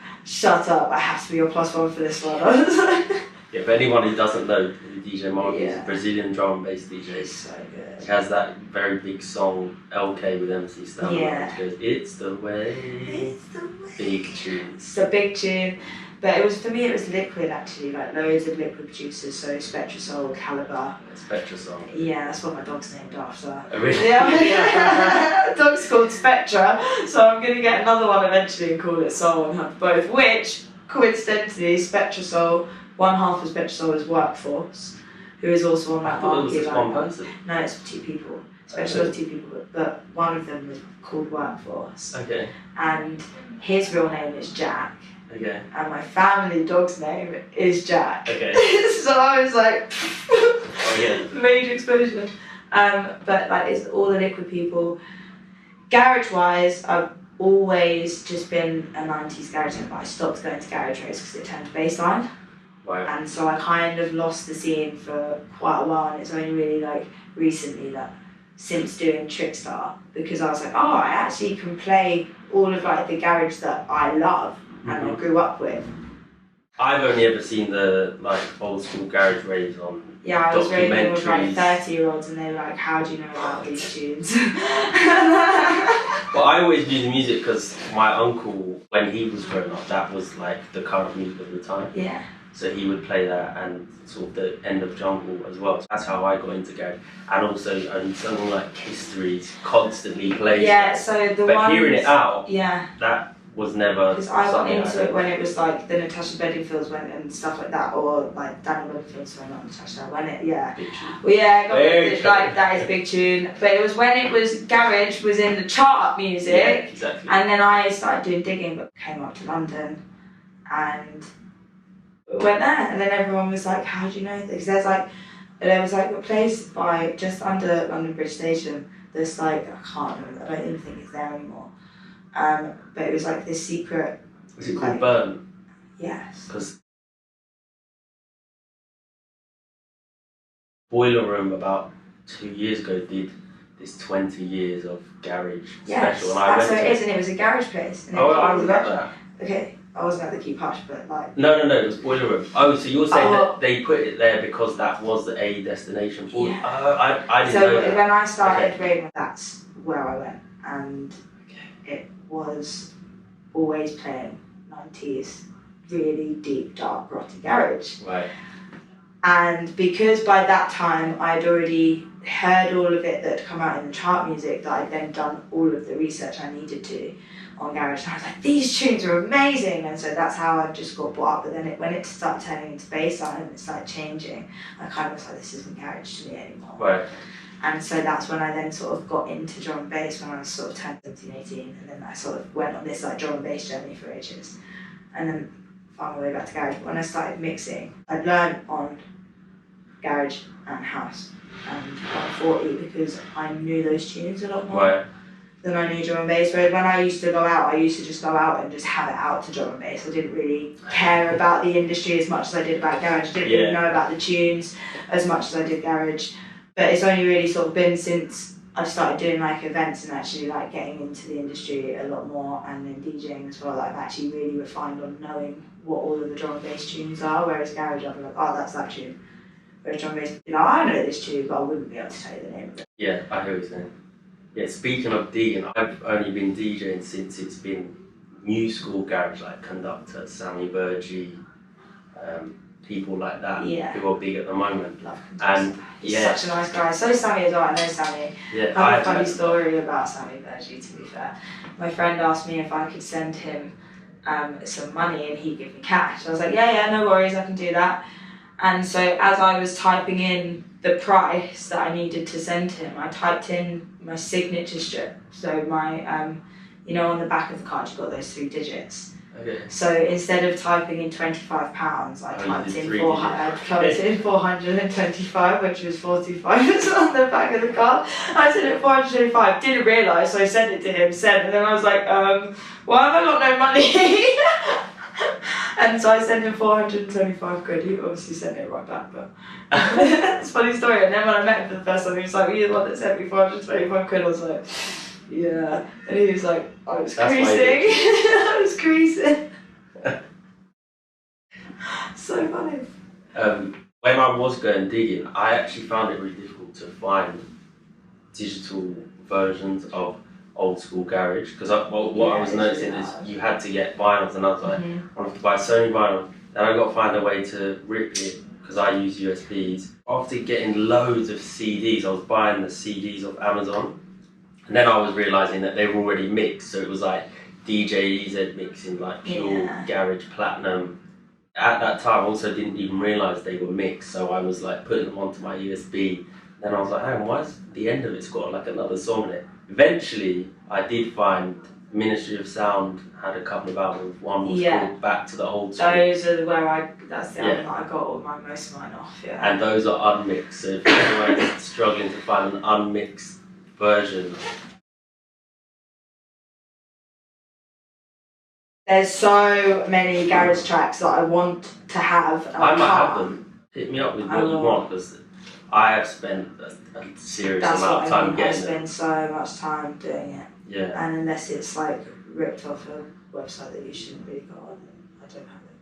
I have to be your +1 for this one. I was like, yeah, for anyone who doesn't know, DJ Marky is a Brazilian drum and bass DJ. He's so good. He has that very big song, LK with MC Stammer, which goes, it's the way. It's the way. Big tune. It's a big tune. But it was, for me, it was Liquid actually, like loads of Liquid producers, so Spectrasol, Caliber. Spectrasol. Yeah, that's what my dog's named after. Oh, really? Yeah, the dog's called Spectra, so I'm going to get another one eventually and call it Soul and have both, which, coincidentally, Spectrasol, one half of Spectrasol is Workforce, who is also on that Marky. I thought it was just one line. person. No, it's 2 people. Spectrasol is 2 people, but one of them is called Workforce. Okay. And his real name is Jack. Okay. And my family dog's name is Jack. Okay. So I was like, Oh, major explosion. But like, it's all the Liquid people. Garage-wise, I've always just been a 90s garage head, but I stopped going to garage raves because it turned to bassline. Right. And so I kind of lost the scene for quite a while, and it's only really like recently that, since doing Trickstar, because I was like, I actually can play all of like the garage that I love and I grew up with. I've only ever seen the like old school garage raves on I was raving with like documentaries. 30-year-olds, and they were like, how do you know about these tunes? Well, I always knew the music because my uncle, when he was growing up, that was like the current music of the time. Yeah. So he would play that and sort of the end of Jungle as well. So that's how I got into garage. And also someone like History constantly plays. Yeah, so but hearing it out, yeah, that was never. Because I got into it when it was like the Natasha Bedingfields went and stuff like that, or like Daniel Bedingfield, sorry, not Natasha. When it, yeah, big tune. Well, yeah, like that is big tune. But it was when it was garage was in the chart music, yeah, exactly. And then I started doing digging, but came up to London, and went there, and then everyone was like, "How do you know this?" There was like a place by just under London Bridge Station. There's like I can't remember. I don't even think it's there anymore. But it was like this secret. Was it called Burn? Yes. Because Boiler Room about 2 years ago did this 20 years of garage special, and I that's went what it is, and it was a garage place. Oh, I was at that. Okay. I wasn't at the Keep Hush, but like... No, it was Boiler Room. Oh, so you're saying that they put it there because that was a destination for yeah. I didn't know that. So when I started raving, that's where I went, and it was always playing 90s, really deep, dark, grotty garage. Right. And because by that time I'd already heard all of it that had come out in the chart music, that I'd then done all of the research I needed to on garage, and I was like, these tunes are amazing, and so that's how I just got brought up. But then when it started turning into bassline and it started changing, I kind of was like, this isn't garage to me anymore. Right. And so that's when I then sort of got into drum and bass when I was sort of 10, 17, 18, and then I sort of went on this like drum and bass journey for ages, and then found my way back to garage. But when I started mixing, I'd learned on garage and house and 140 because I knew those tunes a lot more. Right. Than I knew drum and bass. Whereas when I used to go out, I used to just go out and just have it out to drum and bass. I didn't really care about the industry as much as I did about garage. I didn't really know about the tunes as much as I did garage. But it's only really sort of been since I started doing like events and actually like getting into the industry a lot more, and then DJing as well, that I've actually really refined on knowing what all of the drum and bass tunes are. Whereas garage, I'd be like, oh, that's that tune. Whereas drum and bass, I know this tune, but I wouldn't be able to tell you the name of it. Yeah, I hear what you're saying. Yeah, speaking of DJing, I've only been DJing since it's been new school garage, like Conductor, Sammy Virji, people like that who are big at the moment. Love him. And he's such a nice guy. So is Sammy as well. I know Sammy. Yeah, I have a funny story about Sammy Virji, to be fair. My friend asked me if I could send him some money and he'd give me cash. I was like, yeah, no worries, I can do that. And so as I was typing in the price that I needed to send him, I typed in my signature strip. So my, on the back of the card you've got those 3 digits. Okay. So instead of typing in £25, I typed in 425, which was 45 on the back of the card. I sent it 425, didn't realise, so I sent it to him, and then I was like, why have I got no money? And so I sent him 425 quid. He obviously sent it right back, but it's a funny story. And then when I met him for the first time, he was like, "You're the one that sent me 425 quid." I was like, "Yeah," and he was like, "I was creasing." I was creasing. So funny. When I was going digging, I actually found it really difficult to find digital versions of old school garage, because what I was noticing is you had to get vinyls, and I was like, I have to buy Sony vinyl, then I got to find a way to rip it because I use USBs. After getting loads of CDs, I was buying the CDs off Amazon, and then I was realising that they were already mixed, so it was like DJ EZ mixing like pure garage platinum. At that time I also didn't even realise they were mixed, so I was like putting them onto my USB. Then I was like, hang on, why is the end of it's got like another song in it? Eventually, I did find Ministry of Sound had a couple of albums. One was called Back to the Old School. Those are that's the album that I got all most of mine off, And those are unmixed, so if anyone's struggling to find an unmixed version. There's so many garage tracks that I want to have. I might have them. Hit me up with what you want, because I have spent a serious amount of time getting it. I spend so much time doing it. Yeah. And unless it's like ripped off a website that you shouldn't really go on, I don't have it.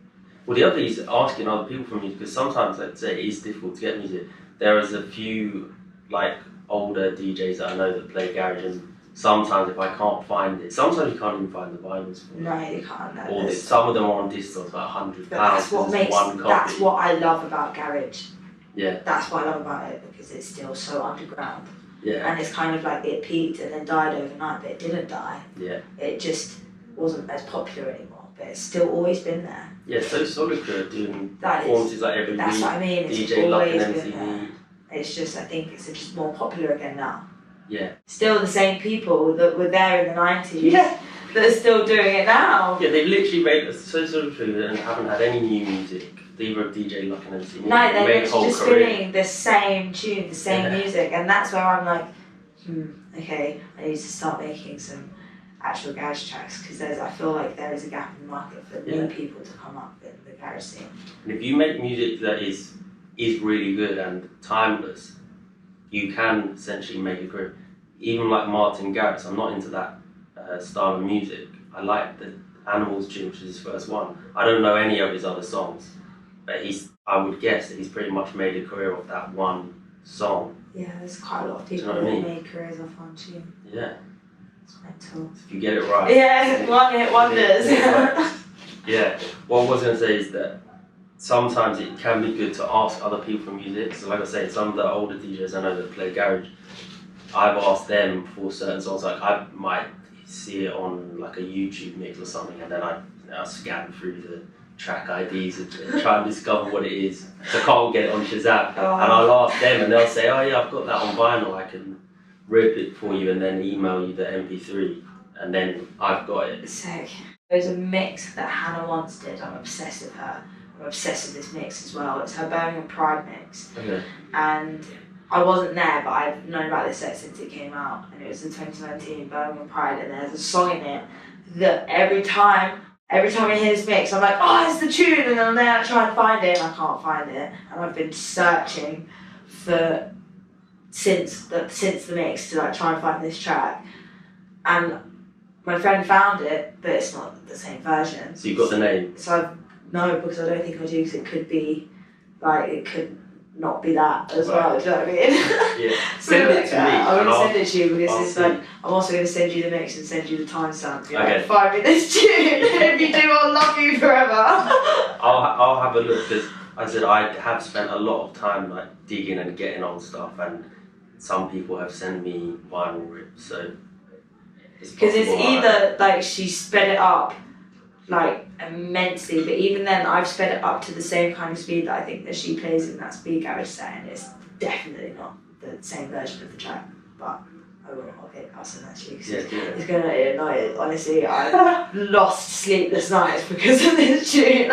Well, the other is asking other people for music, because sometimes, like I say, it is difficult to get music. There is a few like older DJs that I know that play garage, and sometimes if I can't find it, sometimes you can't even find the vinyls for it. No, you can't. No, Or some of them are on Distill's like £100. That's what that's what I love about garage. Yeah. That's what I love about it, because it's still so underground. Yeah. And it's kind of like it peaked and then died overnight, but it didn't die. Yeah. It just wasn't as popular anymore, but it's still always been there. Yeah, so Solitaire doing performances like every week. That's what I mean. It's DJ always Luck and been there. It's just, I think it's just more popular again now. Yeah. Still the same people that were there in the 90s that are still doing it now. Yeah, they've literally made Solitaire and haven't had any new music. Either of DJ Luck and MC. No, they're just spinning the same tune, the same music, and that's where I'm like, okay, I need to start making some actual garage tracks, because I feel like there is a gap in the market for new people to come up in the garage scene. And if you make music that is really good and timeless, you can essentially make a career. Even like Martin Garrix, I'm not into that style of music. I like the Animals tune, which is his first one. I don't know any of his other songs, but I would guess that he's pretty much made a career off that one song. Yeah, there's quite a lot of people that made careers off one tune. Yeah. It's mental. If you get it right. Yeah, one hit wonders. Yeah. What I was going to say is that sometimes it can be good to ask other people for music. So like I say, some of the older DJs I know that play garage, I've asked them for certain songs. Like I might see it on like a YouTube mix or something, and then I scan through the track IDs and try and discover what it is. So I can't get it on Shazam. And I'll ask them and they'll say, oh yeah, I've got that on vinyl, I can rip it for you and then email you the MP3 and then I've got it. Sick. There's a mix that Hannah once did, I'm obsessed with her. I'm obsessed with this mix as well. It's her Birmingham Pride mix. Okay. And I wasn't there, but I've known about this set since it came out, and it was in 2019 Birmingham Pride, and there's a song in it that every time I hear this mix, I'm like, oh, it's the tune, and then I try and find it, and I can't find it, and I've been searching for since the mix to like try and find this track, and my friend found it, but it's not the same version. So you've got the name? So no, because I don't think I do, because it could be like it could not be that as well. Do you know what I mean? Yeah. Send it to me. I'm gonna send it to you, because it's like I'm also gonna send you the mix and send you the timestamp. Okay. Like, 5 minutes tune. If you do, I'll love you forever. I'll have a look, because I said I have spent a lot of time like digging and getting on stuff, and some people have sent me vinyl rips, so because it's either like she sped it up like immensely, but even then I've sped it up to the same kind of speed that I think that she plays in that speed garage set, and it's definitely not the same version of the track, but I will. I'll send that to you, because it's going to annoy it. Honestly, I've lost sleepless nights because of this tune.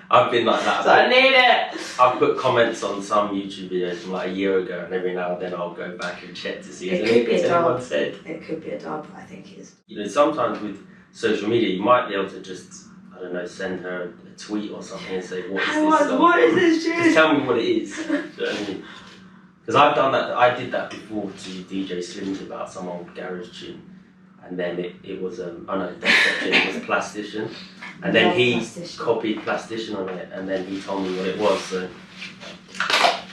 I've been like that. So I need it. I've put comments on some YouTube videos from like a year ago, and every now and then I'll go back and check to see if anyone said. It could be a dub, I think it is. You know, sometimes with social media, you might be able to just, I don't know, send her a tweet or something and say, what is this song? What is this tune? Just tell me what it is. Do you know what I mean? Because I've done that, I did that before to DJ Slims about some old garage tune. And then it was, it was Plastician. And then he copied Plastician on it, and then he told me what it was. So,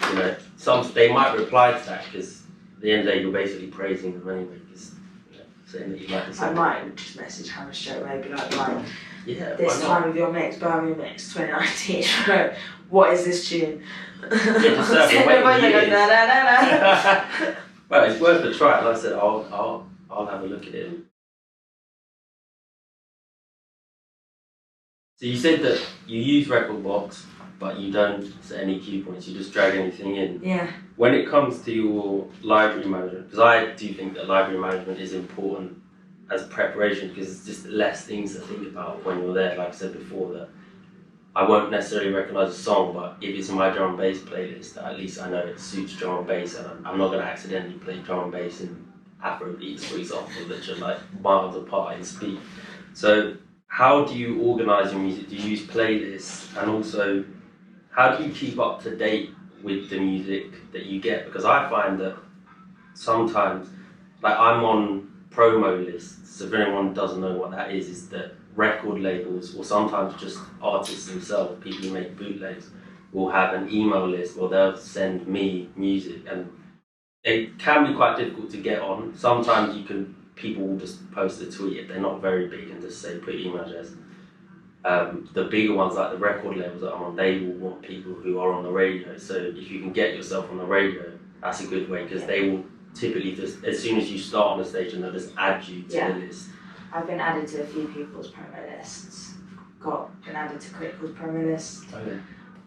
you know, they might reply to that, because at the end of the day, you're basically praising them anyway, because saying that you like the song. I might just message Hannah straight away, be like, right, yeah, this time of your mix, Birmingham Mix 2019, what is this tune? Yeah, just send them what it is. Well, it's worth a try. Like I said, I'll have a look at it. So you said that you use Rekordbox, but you don't set any cue points, you just drag anything in. Yeah. When it comes to your library management, because I do think that library management is important as preparation, because it's just less things to think about when you're there. Like I said before, that I won't necessarily recognise a song, but if it's in my drum and bass playlist, at least I know it suits drum and bass, and I'm not going to accidentally play drum and bass in Afro beats, for example, that are like miles apart in speed. So how do you organise your music? Do you use playlists? And also, how do you keep up to date with the music that you get? Because I find that sometimes, like I'm on promo lists, so if anyone doesn't know what that is that record labels, or sometimes just artists themselves, people who make bootlegs, will have an email list where they'll send me music, and it can be quite difficult to get on. Sometimes you can people will just post a tweet if they're not very big and just say put your email address. The bigger ones, like the record labels that I'm on, they will want people who are on the radio. So if you can get yourself on the radio, that's a good way, because they will typically just, as soon as you start on the station, they'll just add you to the list. I've been added to a few people's promo lists. Been added to Critical's promo list. Okay.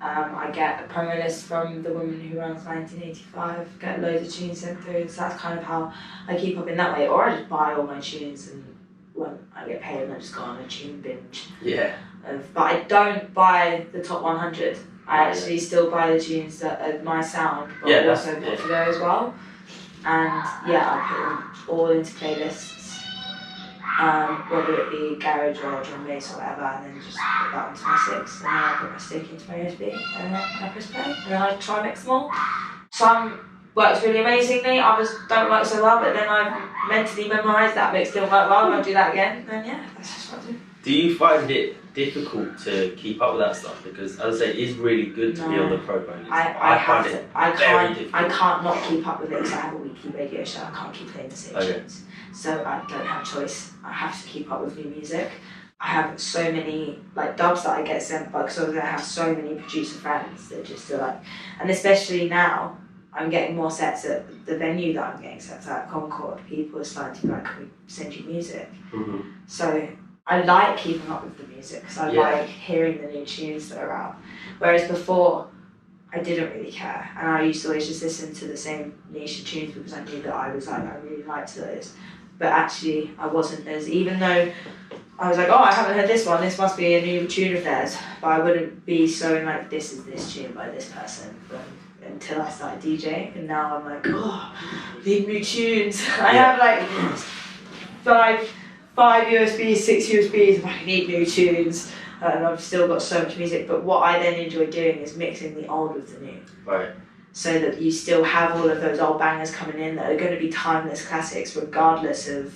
I get a promo list from the woman who runs 1985, get loads of tunes sent through, so that's kind of how I keep up in that way. Or I just buy all my tunes, and when I get paid, I just go on a tune binge. Yeah. But I don't buy the top 100. I actually still buy the tunes that are my sound, but also popular as well. And I put them all into playlists. Whether it be garage or drum bass or whatever, and then just put that onto my sticks, and then I put my stick into my USB, and then I press play, and then I try mix them all. Some works really amazingly, others don't work so well, but then I've mentally memorised that mix didn't work well, and I'll do that again, and that's just what I do. Do you find it difficult to keep up with that stuff? Because, as I say, it is really good to be on the program list. I can't not keep up with it because I have a weekly radio show. I can't keep playing the same tunes. So I don't have a choice. I have to keep up with new music. I have so many dubs that I get sent by, because I have so many producer friends that just are and especially now, I'm getting more sets at the venue that I'm getting sets at Concord. People are starting to be like, can we send you music? Mm-hmm. So I like keeping up with the music because I like hearing the new tunes that are out. Whereas before, I didn't really care, and I used to always just listen to the same niche of tunes because I knew that I really liked those. But actually, I wasn't as, even though I was like, oh, I haven't heard this one, this must be a new tune of theirs, but I wouldn't be so like, this is this tune by this person, until I started DJing, and now I'm like, oh, I need new tunes. I have five USBs, 6 USBs, and I need new tunes, and I've still got so much music, but what I then enjoy doing is mixing the old with the new. Right. So that you still have all of those old bangers coming in that are going to be timeless classics regardless of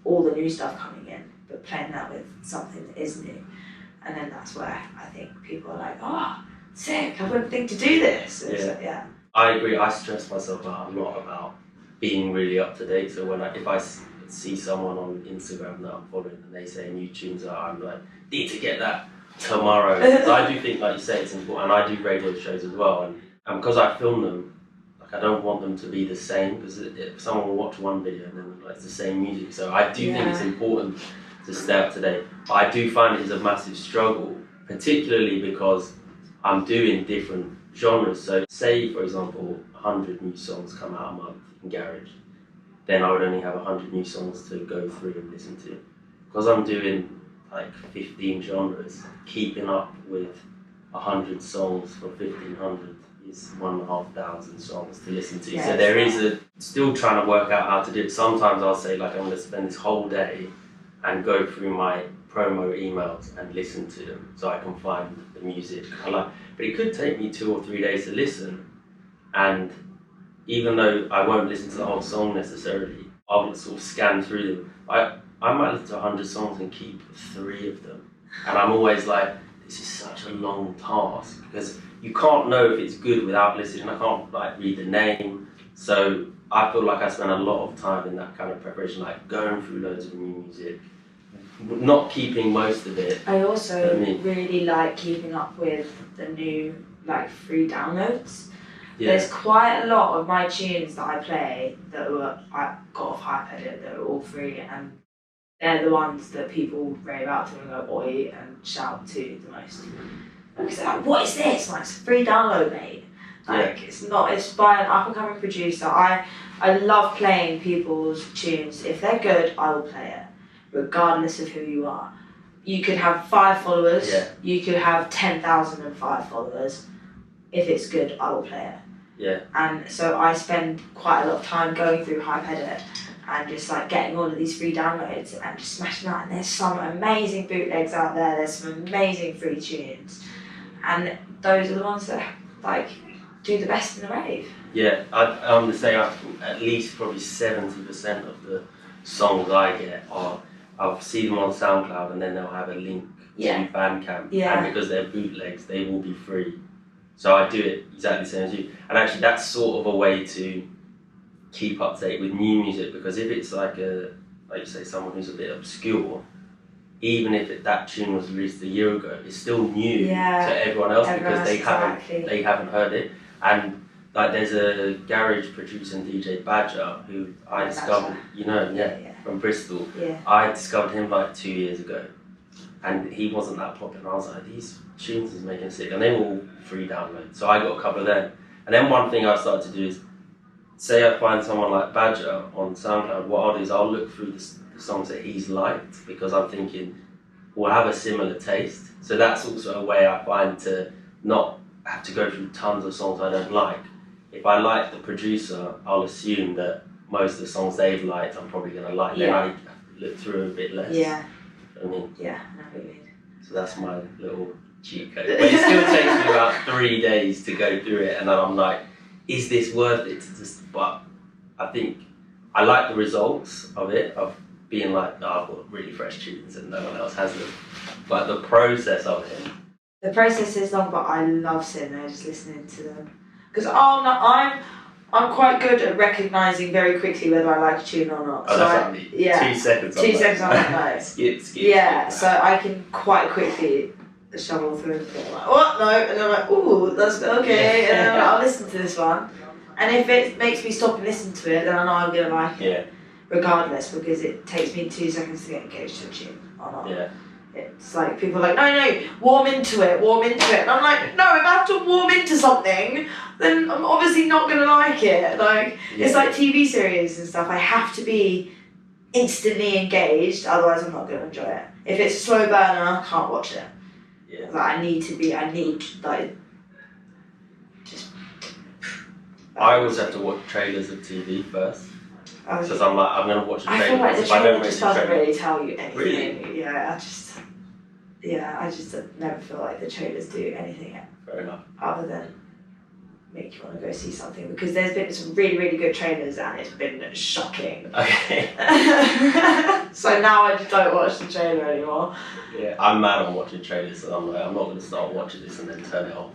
all the new stuff coming in, but playing that with something that is new. And then that's where I think people are like, oh, sick, I wouldn't think to do this. I agree. I stress myself out a lot about being really up to date. So if I see someone on Instagram that I'm following and they say new tunes out, I'm like, need to get that tomorrow. So I do think, like you say, it's important. And I do radio shows as well. And because I film them, I don't want them to be the same, because if someone will watch one video and then it's the same music. So I do think it's important to stay up to date. But I do find it is a massive struggle, particularly because I'm doing different genres. So say, for example, 100 new songs come out a month in Garage, then I would only have 100 new songs to go through and listen to. Because I'm doing 15 genres, keeping up with 100 songs for 1,500 is 1,500 songs to listen to. So there is still trying to work out how to do it. Sometimes I'll say I'm going to spend this whole day and go through my promo emails and listen to them so I can find the music I like. But it could take me 2 or 3 days to listen, and even though I won't listen to the whole song necessarily, I'll sort of scan through them. I might listen to 100 songs and keep 3 of them, and I'm always like, this is such a long task, because you can't know if it's good without listening. I can't read the name, so I feel like I spend a lot of time in that kind of preparation, going through loads of new music, not keeping most of it. I also really like keeping up with the new free downloads. There's quite a lot of my tunes that I play that I got off Hypedit that are all free, and they're the ones that people rave out to and go oi and shout to the most. Because they're like, what is this? It's a free download, mate. It's by an up and coming producer. I love playing people's tunes. If they're good, I will play it, regardless of who you are. You could have 5 followers, you could have 10,005 followers. If it's good, I will play it. Yeah. And so I spend quite a lot of time going through Hypedit and just getting all of these free downloads and just smashing out. And there's some amazing bootlegs out there. There's some amazing free tunes, and those are the ones that do the best in the rave. Yeah, I'm going to say at least probably 70% of the songs I get I'll see them on SoundCloud, and then they'll have a link to Bandcamp. Yeah. And because they're bootlegs, they will be free. So I do it exactly the same as you. And actually that's sort of a way to keep up to date with new music, because if it's a like you say, someone who's a bit obscure, even if that tune was released a year ago, it's still new to everyone else because they haven't heard it. And like there's a garage producer and DJ Badger who I discovered, from Bristol. Yeah. I discovered him like 2 years ago, and he wasn't that popular. I was like, these tunes is making sick, and they were all free download. So I got a couple of them. And then one thing I started to do is, say I find someone like Badger on SoundCloud, what I'll do is I'll look through the songs that he's liked, because I'm thinking we'll have a similar taste. So that's also a way I find to not have to go through tons of songs I don't like. If I like the producer, I'll assume that most of the songs they've liked I'm probably going to like. Then I look through a bit less. Yeah. I mean, yeah, I know what you mean. So that's my little cheat code. But it still takes me about 3 days to go through it, and then I'm like, is this worth it to just, but I think I like the results of it, of being like, I've got really fresh tunes and no one else has them. But the process of it. The process is long, but I love sitting there just listening to them. Because I'm quite good at recognising very quickly whether I like a tune or not. Oh, so that's 2 seconds. 2 seconds on that. skip. Yeah, so I can quite quickly shovel through and think like, what? No, and I'm like, ooh, that's okay, and then I'm like, I'll listen to this one. And if it makes me stop and listen to it, then I know I'm going to like it, regardless, because it takes me 2 seconds to get engaged to a tune or not. Yeah. It's like, people are like, no, warm into it. And I'm like, no, if I have to warm into something, then I'm obviously not going to like it. Like, it's like TV series and stuff. I have to be instantly engaged, otherwise I'm not going to enjoy it. If it's a slow burner, I can't watch it. Yeah. Like, I need, just... I always have to watch trailers of TV first. Because I'm like, I'm going to watch a trailer. I feel like the trailer just doesn't really tell you anything. Really? Yeah, I just never feel like the trailers do anything Fair enough. other than make you want to go see something, because there's been some really, really good trailers and it's been shocking. Okay. So now I just don't watch the trailer anymore. Yeah, I'm mad on watching trailers, so I'm like, I'm not going to start watching this and then turn it off.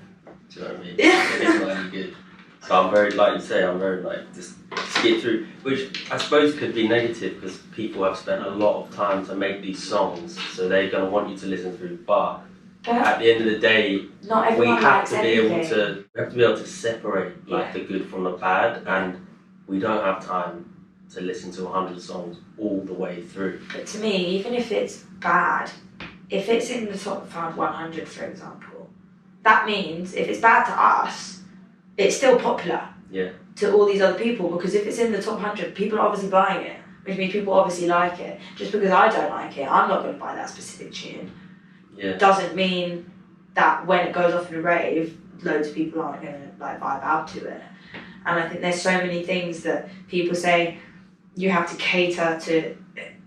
Do you know what I mean? Yeah. It's not any good. So I'm very, like you say, just skip through, which I suppose could be negative because people have spent a lot of time to make these songs, so they're going to want you to listen through. But at the end of the day, we have to be able to separate like the good from the bad, and we don't have time to listen to 100 songs all the way through. But to me, even if it's bad, if it's in the top 100, for example, that means if it's bad to us, it's still popular to all these other people, because if it's in the top 100, people are obviously buying it, which means people obviously like it. Just because I don't like it, I'm not going to buy that specific tune. Yeah. Doesn't mean that when it goes off in a rave, loads of people aren't going to like vibe out to it. And I think there's so many things that people say you have to cater to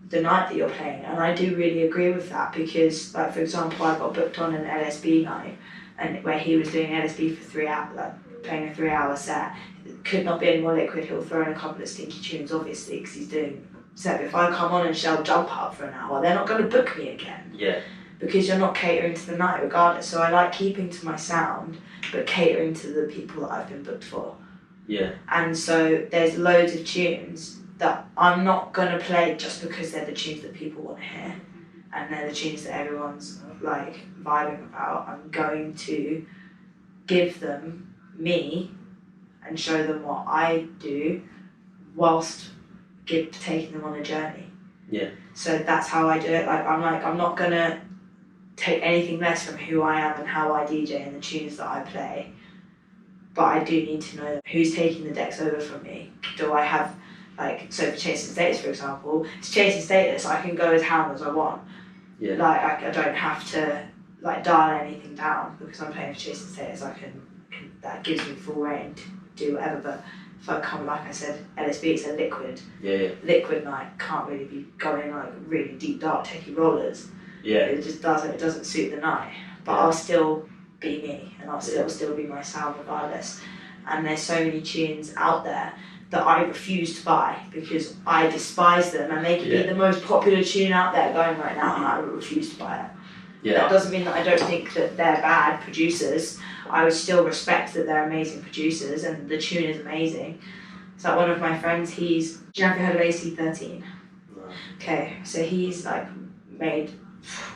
the night that you're playing, and I do really agree with that, because like, for example, I got booked on an LSB night, and where he was doing LSB for 3 hours, like playing a 3-hour set. It could not be any more liquid. He'll throw in a couple of stinky tunes, obviously, because he's doing. So if I come on and shell jump up for an hour, they're not going to book me again. Yeah. Because you're not catering to the night regardless. So I like keeping to my sound, but catering to the people that I've been booked for. Yeah. And so there's loads of tunes that I'm not going to play just because they're the tunes that people want to hear, and they're the tunes that everyone's like vibing about. I'm going to give them me and show them what I do whilst taking them on a journey. Yeah. So that's how I do it. I'm not gonna take anything less from who I am and how I DJ and the tunes that I play, but I do need to know who's taking the decks over from me. Do I have, like, so for Chasing Status, for example, it's Chasing Status, I can go as ham as I want. Yeah. Like, I don't have to like dial anything down because I'm playing for Chasing Status. That gives me full reign to do whatever. But if I come, like I said, LSB, it's a liquid. Yeah. Liquid night, can't really be going like really deep dark techie rollers. Yeah. It just doesn't suit the night. But I'll still be me, and I'll still be my sound regardless. And there's so many tunes out there that I refuse to buy because I despise them, and they could be the most popular tune out there going right now, and I refuse to buy it. Yeah. That doesn't mean that I don't think that they're bad producers. I would still respect that they're amazing producers and the tune is amazing. So one of my friends, do you know if you heard of AC13? No. Okay, so he's like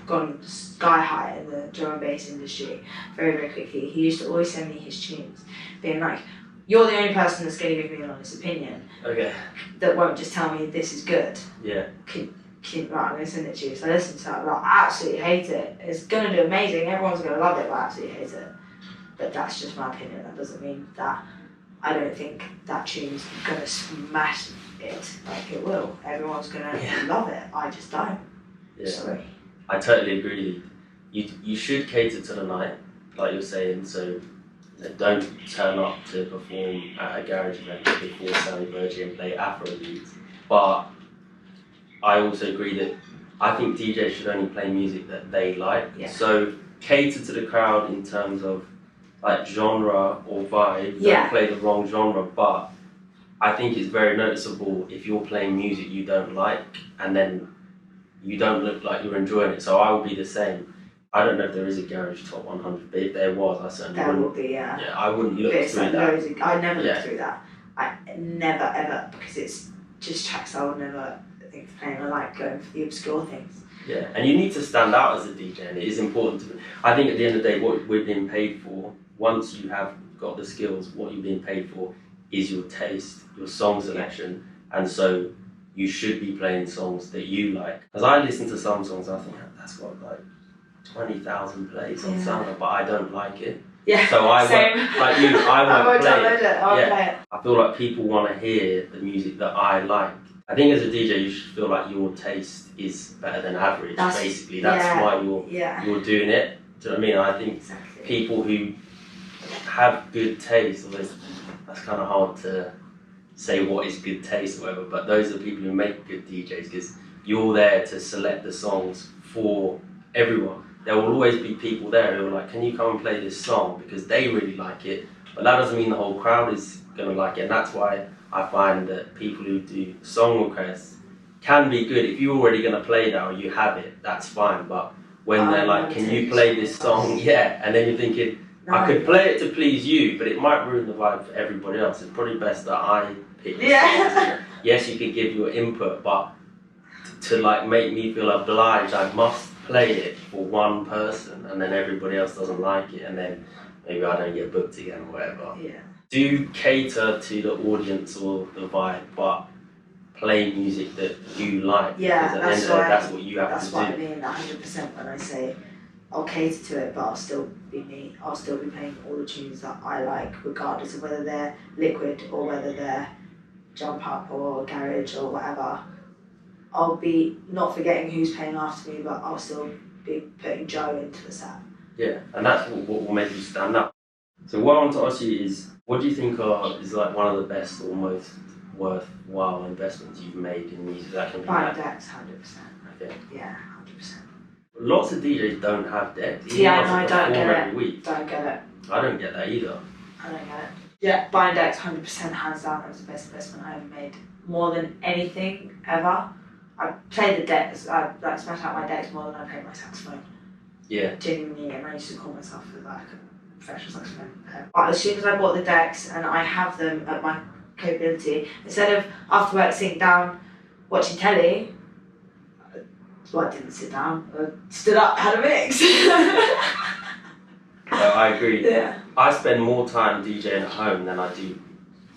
gone sky high in the drum and bass industry very, very quickly. He used to always send me his tunes, being like, you're the only person that's going to give me an honest opinion. Okay. That won't just tell me this is good. Yeah. Right, I'm going to send it to you. So I listen to it, like, I absolutely hate it. It's going to do amazing, everyone's going to love it, but I absolutely hate it. But that's just my opinion. That doesn't mean that I don't think that tune's going to smash it. Like, it will. Everyone's going to love it. I just don't. Yeah. Sorry. I totally agree. You should cater to the night, like you're saying, so don't turn up to perform at a garage event before Sammy Virji and play Afro beats. But I also agree that I think DJs should only play music that they like. Yeah. So cater to the crowd in terms of like genre or vibe. Don't play the wrong genre, but I think it's very noticeable if you're playing music you don't like and then you don't look like you're enjoying it. So I will be the same. I don't know if there is a garage top 100, but if there was, I certainly wouldn't. There would be, yeah. Yeah, I wouldn't look through that. I never look through that. I never ever, because it's just tracks I would never think of playing. I like going for the obscure things. Yeah, and you need to stand out as a DJ, and it is important to. I think at the end of the day, what we're being paid for, once you have got the skills, what you're being paid for is your taste, your song selection, and so you should be playing songs that you like. Because I listen to some songs, I think that's got like 20,000 plays on SoundCloud, but I don't like it. Yeah, so I same. won't, like you, I won't play it. I won't play it. I feel like people want to hear the music that I like. I think as a DJ, you should feel like your taste is better than average. That's why you're doing it. Do you know what I mean? I think people who have good taste, although that's kind of hard to say what is good taste or whatever, but those are the people who make good DJs because you're there to select the songs for everyone. There will always be people there who are like, can you come and play this song? Because they really like it, but that doesn't mean the whole crowd is going to like it, and that's why I find that people who do song requests can be good. If you're already going to play that or you have it, that's fine, but when they're like, can you play this song? Yeah, and then you're thinking, I could play it to please you, but it might ruin the vibe for everybody else. It's probably best that I pick the songs. Yes, you can give your input, but to like make me feel obliged, I must play it for one person, and then everybody else doesn't like it, and then maybe I don't get booked again or whatever. Yeah. Do cater to the audience or the vibe, but play music that you like. Yeah, because at the end of the day, that's what you have to do. That's what I mean 100% when I say I'll cater to it, but I'll still be me. I'll still be playing all the tunes that I like, regardless of whether they're liquid or whether they're jump up or garage or whatever. I'll be not forgetting who's playing after me, but I'll still be putting Joe into the set. Yeah, and that's what will make you stand up. So what I want to ask you is, what do you think is like one of the best or most worthwhile investments you've made in music? That can be buying decks, 100%. Okay. Yeah, 100%. Lots of DJs don't have decks. Yeah, no, I don't get every week. Don't get it. I don't get that either. I don't get it. Yeah, buying decks, 100% hands down. That was the best investment I ever made. More than anything ever. I play the decks. I like smash out my decks more than I play my saxophone. Yeah. Genuinely, and I used to call myself like a professional saxophone player. But as soon as I bought the decks and I have them at my capability, instead of after work sitting down watching telly, well, I didn't sit down. I stood up, had a mix. I agree. Yeah. I spend more time DJing at home than I do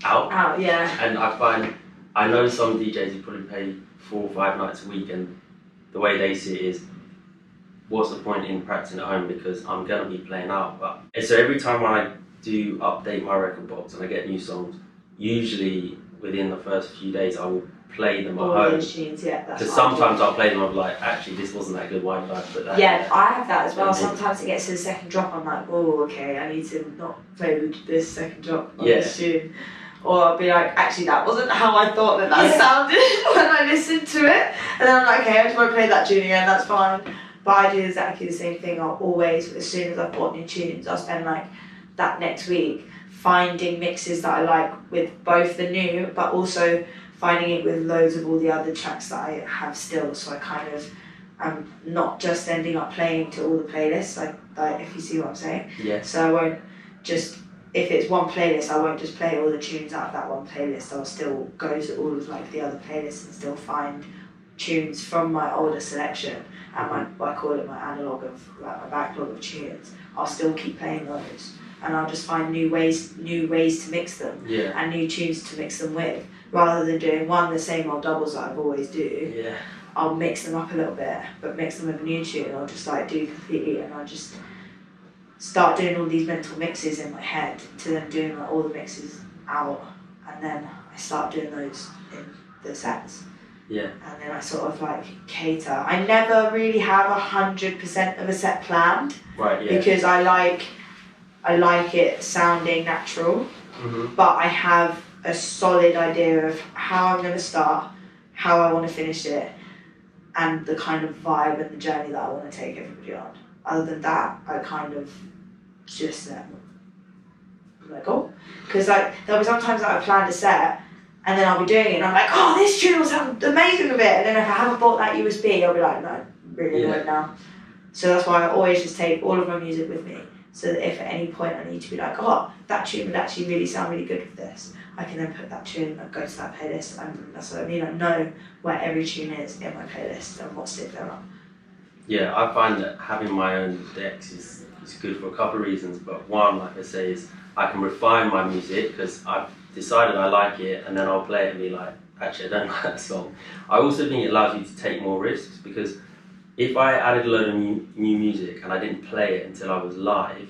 out. Out, yeah. And I know some DJs who probably play 4 or 5 nights a week, and the way they see it is, what's the point in practicing at home because I'm going to be playing out. And so every time I do update my record box and I get new songs, usually within the first few days I will play them at home. Because sometimes I'll play them and I'm like, actually this wasn't that good, why did I put that in? I have that as well. Sometimes it gets to the second drop, I'm like, oh okay, I need to not play this second drop on this tune. Or I'll be like, actually that wasn't how I thought that sounded when I listened to it. And then I'm like, okay, I just won't play that tune again, that's fine. But I do exactly the same thing. I'll always, as soon as I've bought new tunes, I'll spend like that next week finding mixes that I like with both the new, but also finding it with loads of all the other tracks that I have still. So I kind of am not just ending up playing to all the playlists, like if you see what I'm saying. Yeah. So I won't just, if it's one playlist, I won't just play all the tunes out of that one playlist. I'll still go to all of like the other playlists and still find tunes from my older selection and I call it my analogue of like my backlog of tunes. I'll still keep playing those, and I'll just find new ways to mix them and new tunes to mix them with, rather than doing the same old doubles that I've always do. Yeah. I'll mix them up a little bit, but mix them with a new tune. I'll just like do completely, and I'll just start doing all these mental mixes in my head to then doing like all the mixes out, and then I start doing those in the sets. Yeah. And then I sort of like cater. I never really have 100% of a set planned. Right. Yeah. Because I like it sounding natural, but I have a solid idea of how I'm going to start, how I want to finish it, and the kind of vibe and the journey that I want to take everybody on. Other than that, I kind of just I'm like, oh, because like there'll be sometimes that I planned a set and then I'll be doing it and I'm like, oh, this tune will sound amazing with it, and then if I haven't bought that USB, I'll be like, no, I'm really annoyed now. So that's why I always just take all of my music with me, so that if at any point I need to be like, oh, that tune would actually really sound really good with this, I can then put that tune and go to that playlist, and that's what I mean. I know where every tune is in my playlist and what stick they're on. Yeah, I find that having my own decks is good for a couple of reasons, but one, like I say, is I can refine my music because I've decided I like it, and then I'll play it and be like, actually I don't like that song. I also think it allows you to take more risks, because if I added a load of new music and I didn't play it until I was live,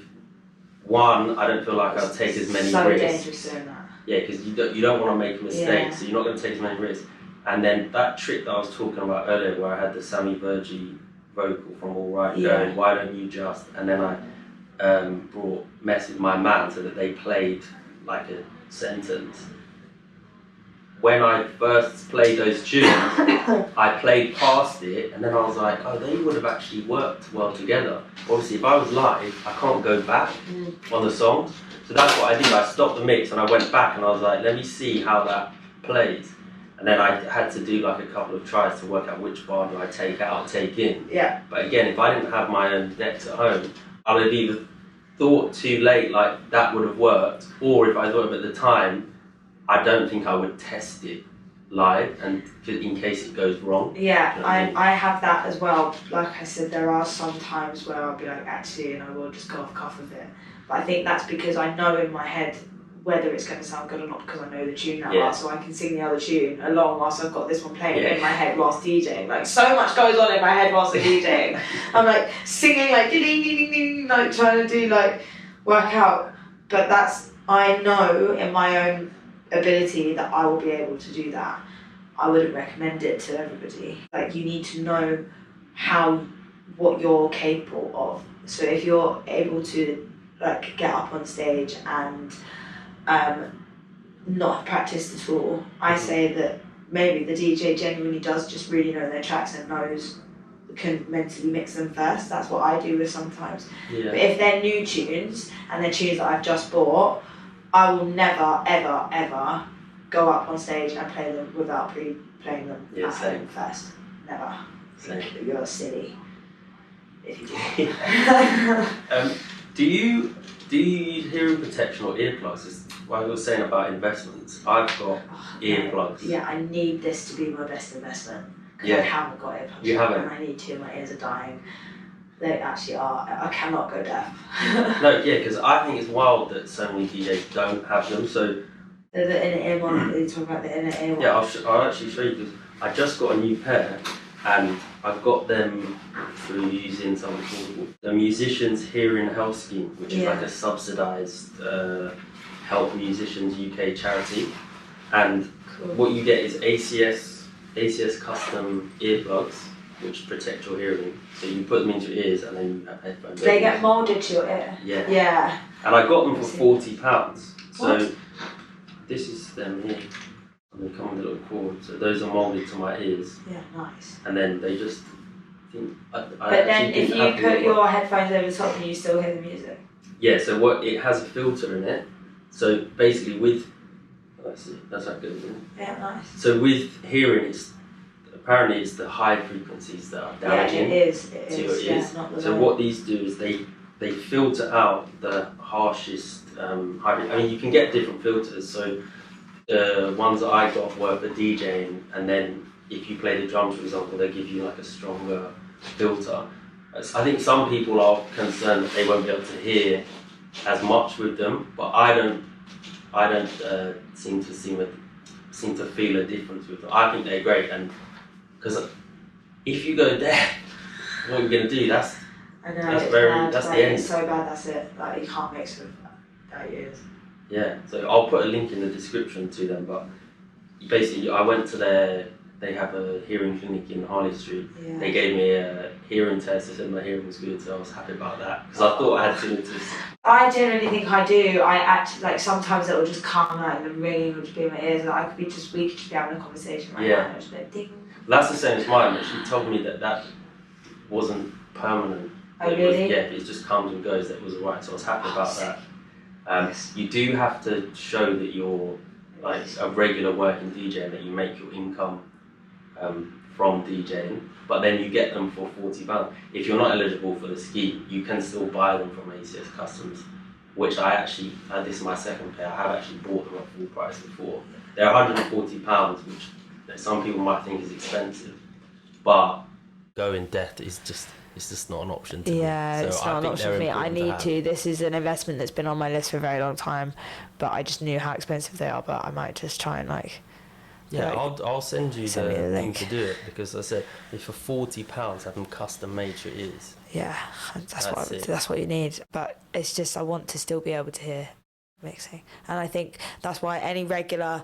one, I don't feel like I'll take as many risks. So dangerous doing that. Yeah, because you don't want to make a mistake, so you're not going to take as many risks. And then that trick that I was talking about earlier, where I had the Sammy Virji vocal from All Right going, why don't you just, and then I messaged my man so that they played like a sentence. When I first played those tunes, I played past it, and then I was like, oh, they would have actually worked well together. Obviously, if I was live, I can't go back on the songs. So that's what I did. I stopped the mix and I went back and I was like, let me see how that plays. And then I had to do like a couple of tries to work out which bar do I take out, take in. Yeah. But again, if I didn't have my own decks at home, I would have either thought too late like that would have worked, or if I thought of it at the time, I don't think I would test it live, and in case it goes wrong. Yeah, you know what I mean? I have that as well. Like I said, there are some times where I'll be like, actually, and I will just go off cuff of it. But I think that's because I know in my head whether it's going to sound good or not, because I know the tune that well, so I can sing the other tune along whilst I've got this one playing in my head whilst DJing. Like, so much goes on in my head whilst I'm DJing. I'm like singing, like ding ding ding ding, like trying to do like work out. But that's, I know in my own ability that I will be able to do that. I wouldn't recommend it to everybody. Like, you need to know what you're capable of. So if you're able to like get up on stage and not have practiced at all, I say that maybe the DJ genuinely does just really know their tracks and can mentally mix them first. That's what I do with sometimes. But if they're new tunes and they're tunes that I've just bought, I will never, ever, ever go up on stage and play them without pre-playing them at home first. Never. Same. You're silly if you do. Do you use hearing protection or earplugs? Is what I was saying about investments. I've got earplugs. Yeah, I need this to be my best investment. Because I haven't got earplugs. You haven't? And I need to. My ears are dying. They actually are. I cannot go deaf. No, yeah, because I think it's wild that so many DJs don't have them. So the inner ear one. You talk about the inner ear one. Yeah, I'll actually show you, because I just got a new pair, and I've got them through using something called the Musicians Hearing Health Scheme, which is like a subsidised Help Musicians UK charity. And what you get is ACS custom earplugs, which protect your hearing. So you put them into your ears and then you have headphones. They get moulded to your ear? Yeah. And I got them for £40. So this is them here. And they come with a little cord. So those are moulded to my ears. Yeah, nice. And then they just... But then if you put your headphones over the top, can you still hear the music? Yeah, so it has a filter in it. So basically with... Let's see, that's how good, isn't it? Yeah, nice. So with hearing, apparently it's the high frequencies that are damaging to your ears. Yeah, so what these do is they filter out the harshest I mean, you can get different filters. So the ones that I got were for DJing, and then if you play the drums, for example, they give you like a stronger filter. I think some people are concerned that they won't be able to hear as much with them, but I don't seem to feel a difference with them. I think they're great, and because if you go there, what are you going to do? That's the end. It's so bad, that's it. Like, you can't mix with that ears. Yeah, so I'll put a link in the description to them, but basically I went to they have a hearing clinic in Harley Street. Yeah. They gave me a hearing test. They said my hearing was good, so I was happy about that, because I thought I had tinnitus. I genuinely think I do. I actually, like, sometimes it will just come out and the ringing will just be in my ears, and we could just be having a conversation right now and just go ding. That's the same as mine, but she told me that wasn't permanent. Oh, really? It just comes and goes. That was alright, so I was happy about that. You do have to show that you're like a regular working DJ and that you make your income from DJing, but then you get them for £40. If you're not eligible for the scheme, you can still buy them from ACS Customs, which this is my second pair. I have actually bought them at full price before. They're £140, which some people might think is expensive, but going deaf is just not an option to me. So it's not an option for me. I need to. This is an investment that's been on my list for a very long time, but I just knew how expensive they are. But I might just try and I'll send you the link to do it, because I said if for £40 have them custom made to your ears. Yeah, that's what you need. But it's just I want to still be able to hear mixing, and I think that's why any regular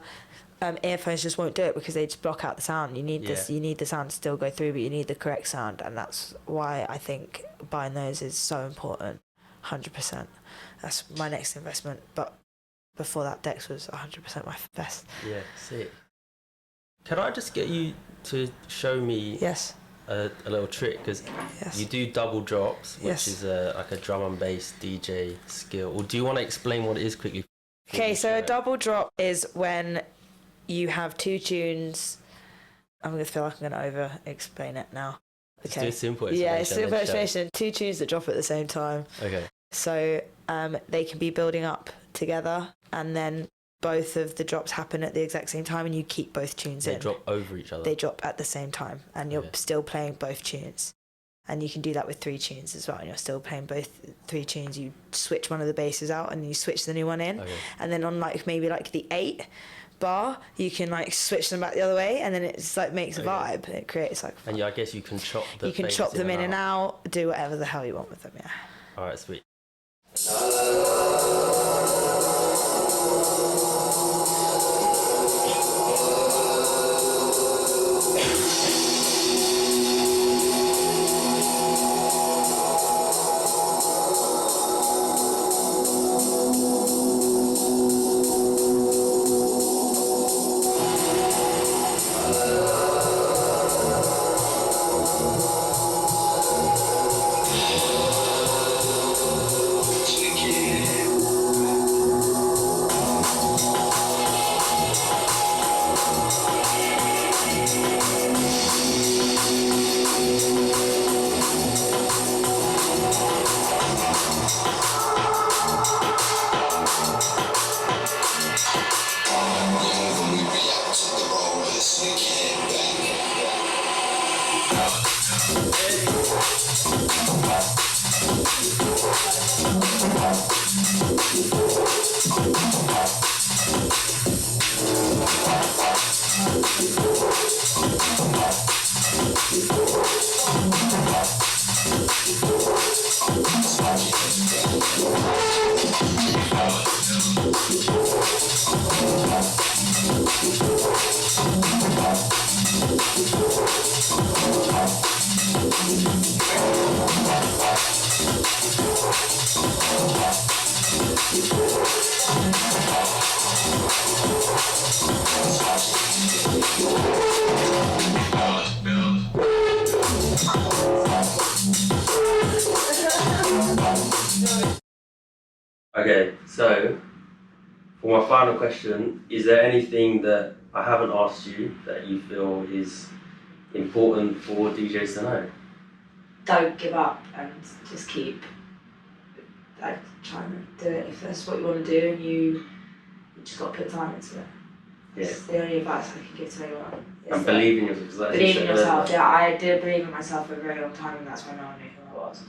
earphones just won't do it, because they just block out the sound. You need you need the sound to still go through, but you need the correct sound, and that's why I think buying those is so important. 100%. That's my next investment. But before that, Dex was 100% my best. Yeah, sick. Can I just get you to show me a little trick, because you do double drops, which is like a drum and bass DJ skill. Or do you want to explain what it is quickly? Okay, so a double drop is when you have two tunes. I'm going to feel like I'm going to over-explain it now. Okay. Just do a simple explanation. Yeah, simple explanation. Two tunes that drop at the same time. Okay. So they can be building up together, and then both of the drops happen at the exact same time, and you keep both tunes in. They drop over each other? They drop at the same time, and you're still playing both tunes. And you can do that with 3 tunes as well, and you're still playing both 3 tunes. You switch one of the basses out, and you switch the new one in. Okay. And then on maybe the 8 bar, you can switch them back the other way, and then it's makes a vibe. It creates And I guess you can chop the You can chop them in and out, do whatever the hell you want with them, yeah. Alright, sweet. Okay, so for my final question, is there anything that I haven't asked you that you feel is important for DJs to know? Don't give up and just keep trying to do it if that's what you want to do, and you just got to put time into it. It's the only advice I can give to anyone. And believe in yourself. Believe in yourself, yeah. I did believe in myself for a very long time, and that's when no one knew who I was.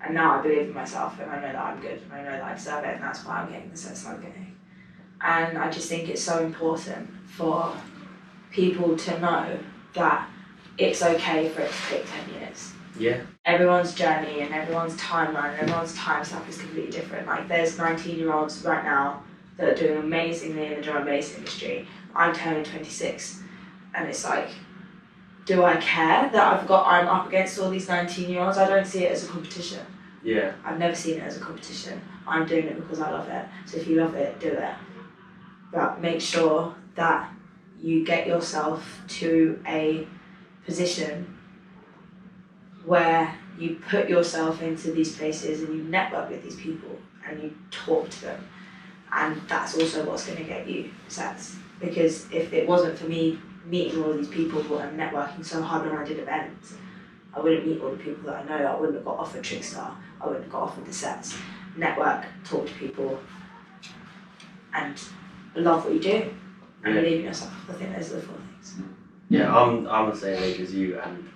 And now I believe in myself, and I know that I'm good, and I know that I deserve it, and that's why I'm getting the sets I'm getting. And I just think it's so important for people to know that it's okay for it to take 10 years. Yeah. Everyone's journey and everyone's timeline and everyone's time stuff is completely different. Like, there's 19-year-olds right now that are doing amazingly in the drum and bass industry. I'm turning 26, and it's like, do I care that I'm up against all these 19-year-olds? I don't see it as a competition. Yeah. I've never seen it as a competition. I'm doing it because I love it. So if you love it, do it. But make sure that you get yourself to a position where you put yourself into these places and you network with these people and you talk to them. And that's also what's going to get you sets. Because if it wasn't for me meeting all these people and networking so hard when I did events, I wouldn't meet all the people that I know. I wouldn't have got offered Trickstar. I wouldn't have got offered the sets. Network, talk to people, and love what you do. And believe in yourself. I think those are the 4 things. Yeah, I'm the same age as you, and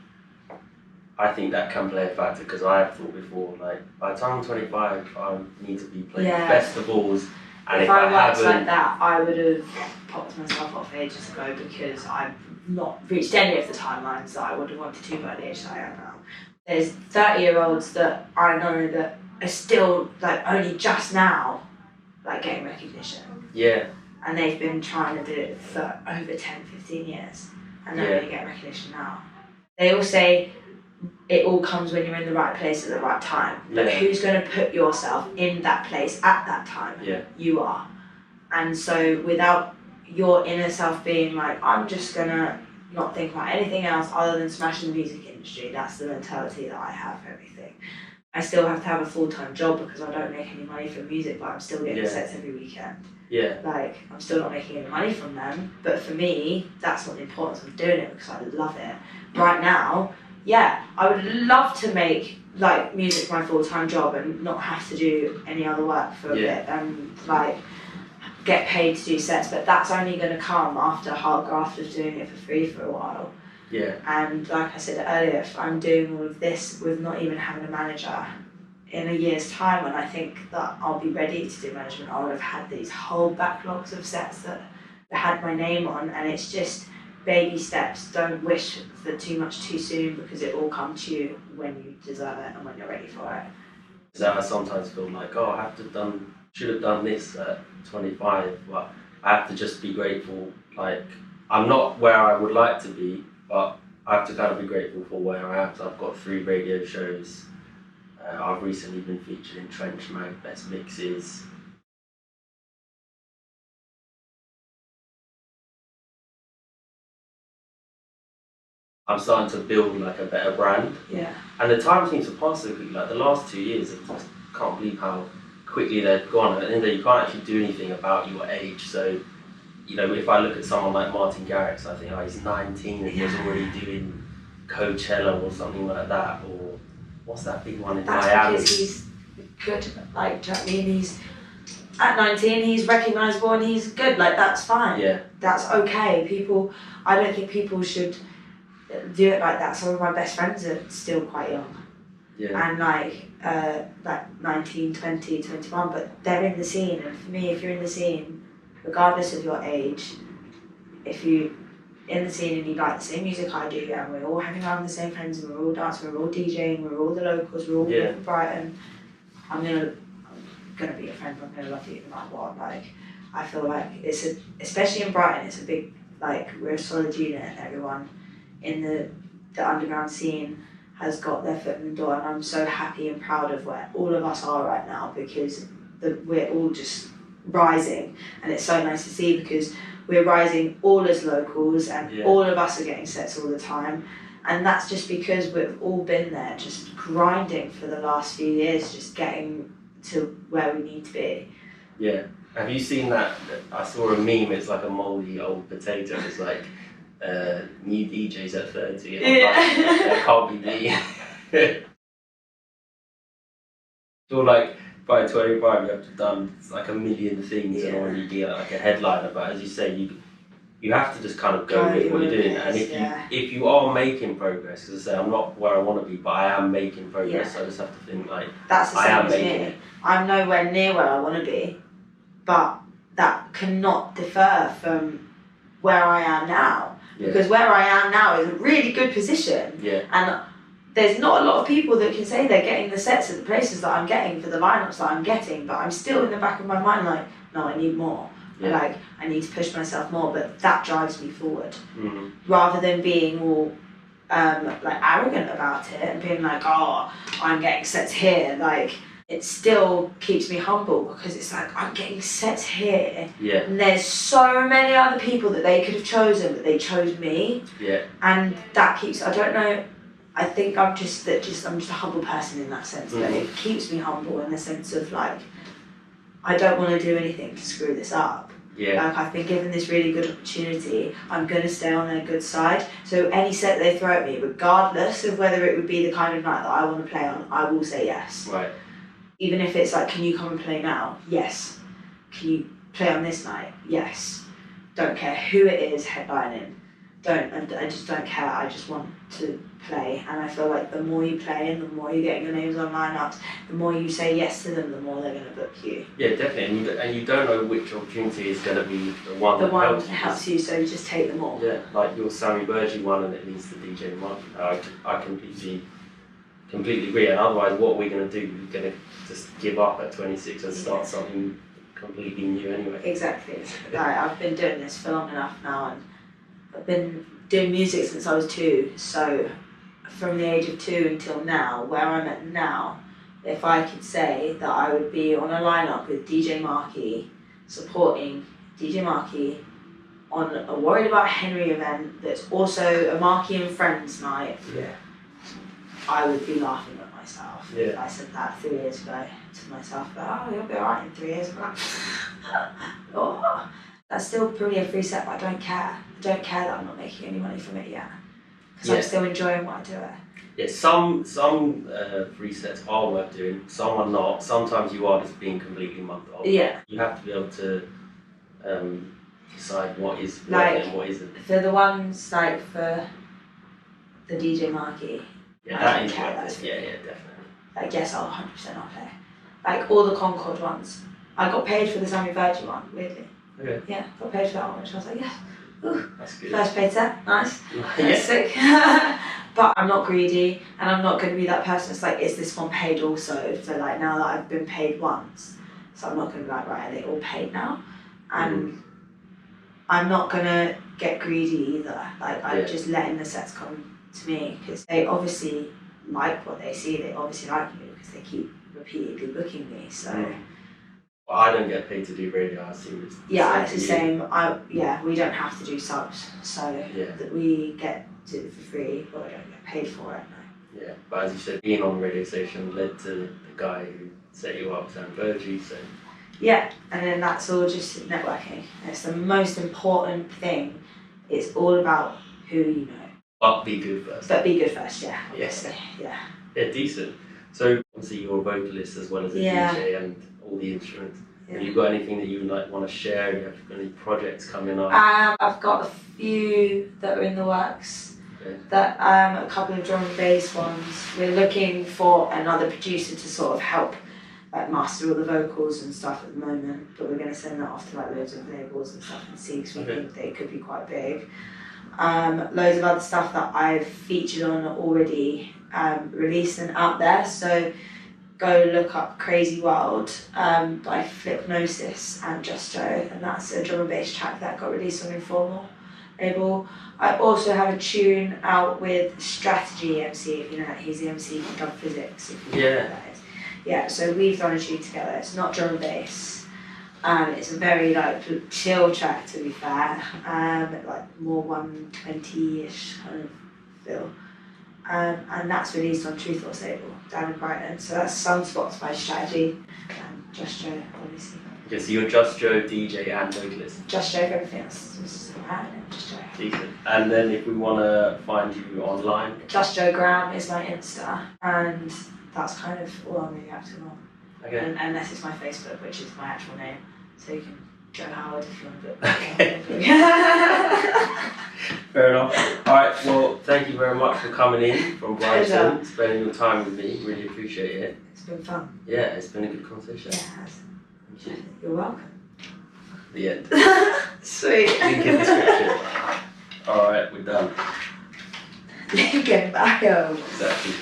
I think that can play a factor because I have thought before, like, by the time I'm 25, I need to be playing festivals. And if I worked like that, I would have popped myself off ages ago because I've not reached any of the timelines that I would have wanted to by the age that I am now. There's 30-year-olds that I know that are still, like, only just now, like, getting recognition. Yeah. And they've been trying to do it for over 10, 15 years. And they're only getting recognition now. They all say it all comes when you're in the right place at the right time. But who's going to put yourself in that place at that time? Yeah. You are. And so without your inner self being like, I'm just going to not think about anything else other than smashing the music industry, that's the mentality that I have for everything. I still have to have a full-time job because I don't make any money from music, but I'm still getting sets every weekend. Yeah. Like, I'm still not making any money from them, but for me, that's not the importance of doing it because I love it. Right now, I would love to make, like, music my full-time job and not have to do any other work for a bit and, like, get paid to do sets, but that's only going to come after hard graft of doing it for free for a while. Yeah. And like I said earlier, if I'm doing all of this with not even having a manager, in a year's time when I think that I'll be ready to do management, I would have had these whole backlogs of sets that had my name on, and it's just baby steps. Don't wish for too much too soon because it will come to you when you deserve it and when you're ready for it. So I sometimes feel like, I should have done this at 25, but I have to just be grateful. Like, I'm not where I would like to be, but I have to kind of be grateful for where I am. So I've got 3 radio shows. I've recently been featured in Trench Mag Best Mixes. I'm starting to build, like, a better brand. Yeah. And the time seems to pass so quickly. Like, the last 2 years, I just can't believe how quickly they've gone. And at the end of the day, you can't actually do anything about your age. So, you know, if I look at someone like Martin Garrix, I think, he's 19 and he's already doing Coachella or something like that, or what's that big one in Miami? That's because he's good. Like, do you know what I mean? He's at 19, he's recognisable and he's good. Like, that's fine. Yeah. That's okay. I don't think people should do it like that. Some of my best friends are still quite young. Yeah. And like 19, 20, 21, but they're in the scene. And for me, if you're in the scene, regardless of your age, if you're in the scene and you like the same music I do, and we're all hanging around with the same friends, and we're all dancing, we're all DJing, we're all the locals, we're all from Brighton, I'm gonna be a friend. I'm gonna love you no matter what. Like, I feel like especially in Brighton, it's a big, like, we're a solid unit, and everyone in the underground scene has got their foot in the door, and I'm so happy and proud of where all of us are right now because we're all just rising, and it's so nice to see because we're rising all as locals, and all of us are getting sets all the time, and that's just because we've all been there just grinding for the last few years, just getting to where we need to be. Yeah. Have you seen that? I saw a meme, it's like a mouldy old potato, it's like new DJs at 30, and it can't be me. So like by 25 you have to have done like a million things in order to get like a headliner, but as you say, you have to just kind of go with what you're doing. And if you are making progress, because I say I'm not where I want to be, but I am making progress. So I just have to think like that's the same I am as making me. it. I'm nowhere near where I want to be, but that cannot differ from where I am now. Because where I am now is a really good position. And there's not a lot of people that can say they're getting the sets at the places that I'm getting for the lineups that I'm getting, but I'm still in the back of my mind like, no, I need more. Like, I need to push myself more, but that drives me forward. Rather than being all like arrogant about it and being like, oh, I'm getting sets here, like, it still keeps me humble because it's like, I'm getting sets here. And there's so many other people that they could have chosen, but they chose me. And that keeps, I don't know, I think I'm just a humble person in that sense, but it keeps me humble in the sense of like, I don't want to do anything to screw this up. Like, I've been given this really good opportunity, I'm going to stay on their good side. So any set they throw at me, regardless of whether it would be the kind of night that I want to play on, I will say yes. Even if it's like, can you come and play now? Yes. Can you play on this night? Yes. Don't care who it is headlining. I just don't care, I just want to play. And I feel like the more you play and the more you get your names on lineups, the more you say yes to them, the more they're going to book you. Definitely. And you don't know which opportunity is going to be the one that helps you, so just take them all. Like your Sammy Virji one, and it leads to DJ Marky. I completely agree. And otherwise, what we're going to do, we're going to just give up at 26 and start something completely new anyway. Exactly. I've been doing this for long enough now, and I've been doing music since I was 2, so from the age of 2 until now, where I'm at now, if I could say that I would be on a lineup with DJ Marky, supporting DJ Marky on a Worried About Henry event that's also a Marky and Friends night, I would be laughing at myself if I said that 3 years ago to myself, oh, you'll be alright in 3 years. I'm like, oh. That's still probably a free set, but I don't care. I don't care that I'm not making any money from it yet, because I'm still enjoying what I do. Some free sets are worth doing, some are not. Sometimes you are just being completely mugged off. You have to be able to decide what is worth it and what isn't. For the ones like for the DJ Marky, that is worth it. Definitely. Like, yes, I'll 100% I'll play. Like all the Concord ones. I got paid for the Sammy Virji one, weirdly. Yeah, got paid for that one, which I was like, ooh, that's good. First paid set, nice. That's sick. But I'm not greedy, and I'm not going to be that person that's like, is this one paid also? So like, now that I've been paid once, so I'm not going to be like, right, are they all paid now? And I'm not going to get greedy either. Like, I'm just letting the sets come to me, because they obviously like what they see, they obviously like me because they keep repeatedly booking me, so... Well, I don't get paid to do radio, I assume it's the same. We don't have to do subs, so that we get to do it for free, but we don't get paid for it. No. But as you said, being on the radio station led to the guy who set you up, Sammy Virji, so... Yeah, and then that's all just networking. It's the most important thing. It's all about who you know. But be good first. Obviously, Yeah, decent. So, obviously you're a vocalist as well as a DJ and all the instruments. Have you got anything that you want to share? Do you have any projects coming up? I've got a few that are in the works. That a couple of drum and bass ones. We're looking for another producer to sort of help master all the vocals and stuff at the moment, but we're going to send that off to loads of labels and stuff and see, because we think they could be quite big. Loads of other stuff that I've featured on already released and out there, so go look up Crazy World by Flipnosis and JustJo, and that's a drum and bass track that got released on Informal label. I also have a tune out with Strategy MC, if you know that. He's the MC from Dub Physics, if you know what that is. Yeah, so we've done a tune together. It's not drum and bass. It's a very chill track, to be fair. More 120-ish kind of feel. And that's released on Truth or Stable down in Brighton. So that's Sunspots by Strategy and JustJo, obviously. Okay, so you're JustJo, DJ and vocalist? JustJo for everything else. JustJo. Decent. And then if we want to find you online? JustJo Gram is my Insta, and that's kind of all I'm really active on. Okay. Unless it's my Facebook, which is my actual name. So you can Joe Howard if you want to put Fair enough. Alright, well, thank you very much for coming in from Brighton, spending your time with me. Really appreciate it. It's been fun. Yeah, it's been a good conversation. Yeah, it has. You're welcome. The end. Sweet. Link in description. Alright, we're done. Get back home. Exactly.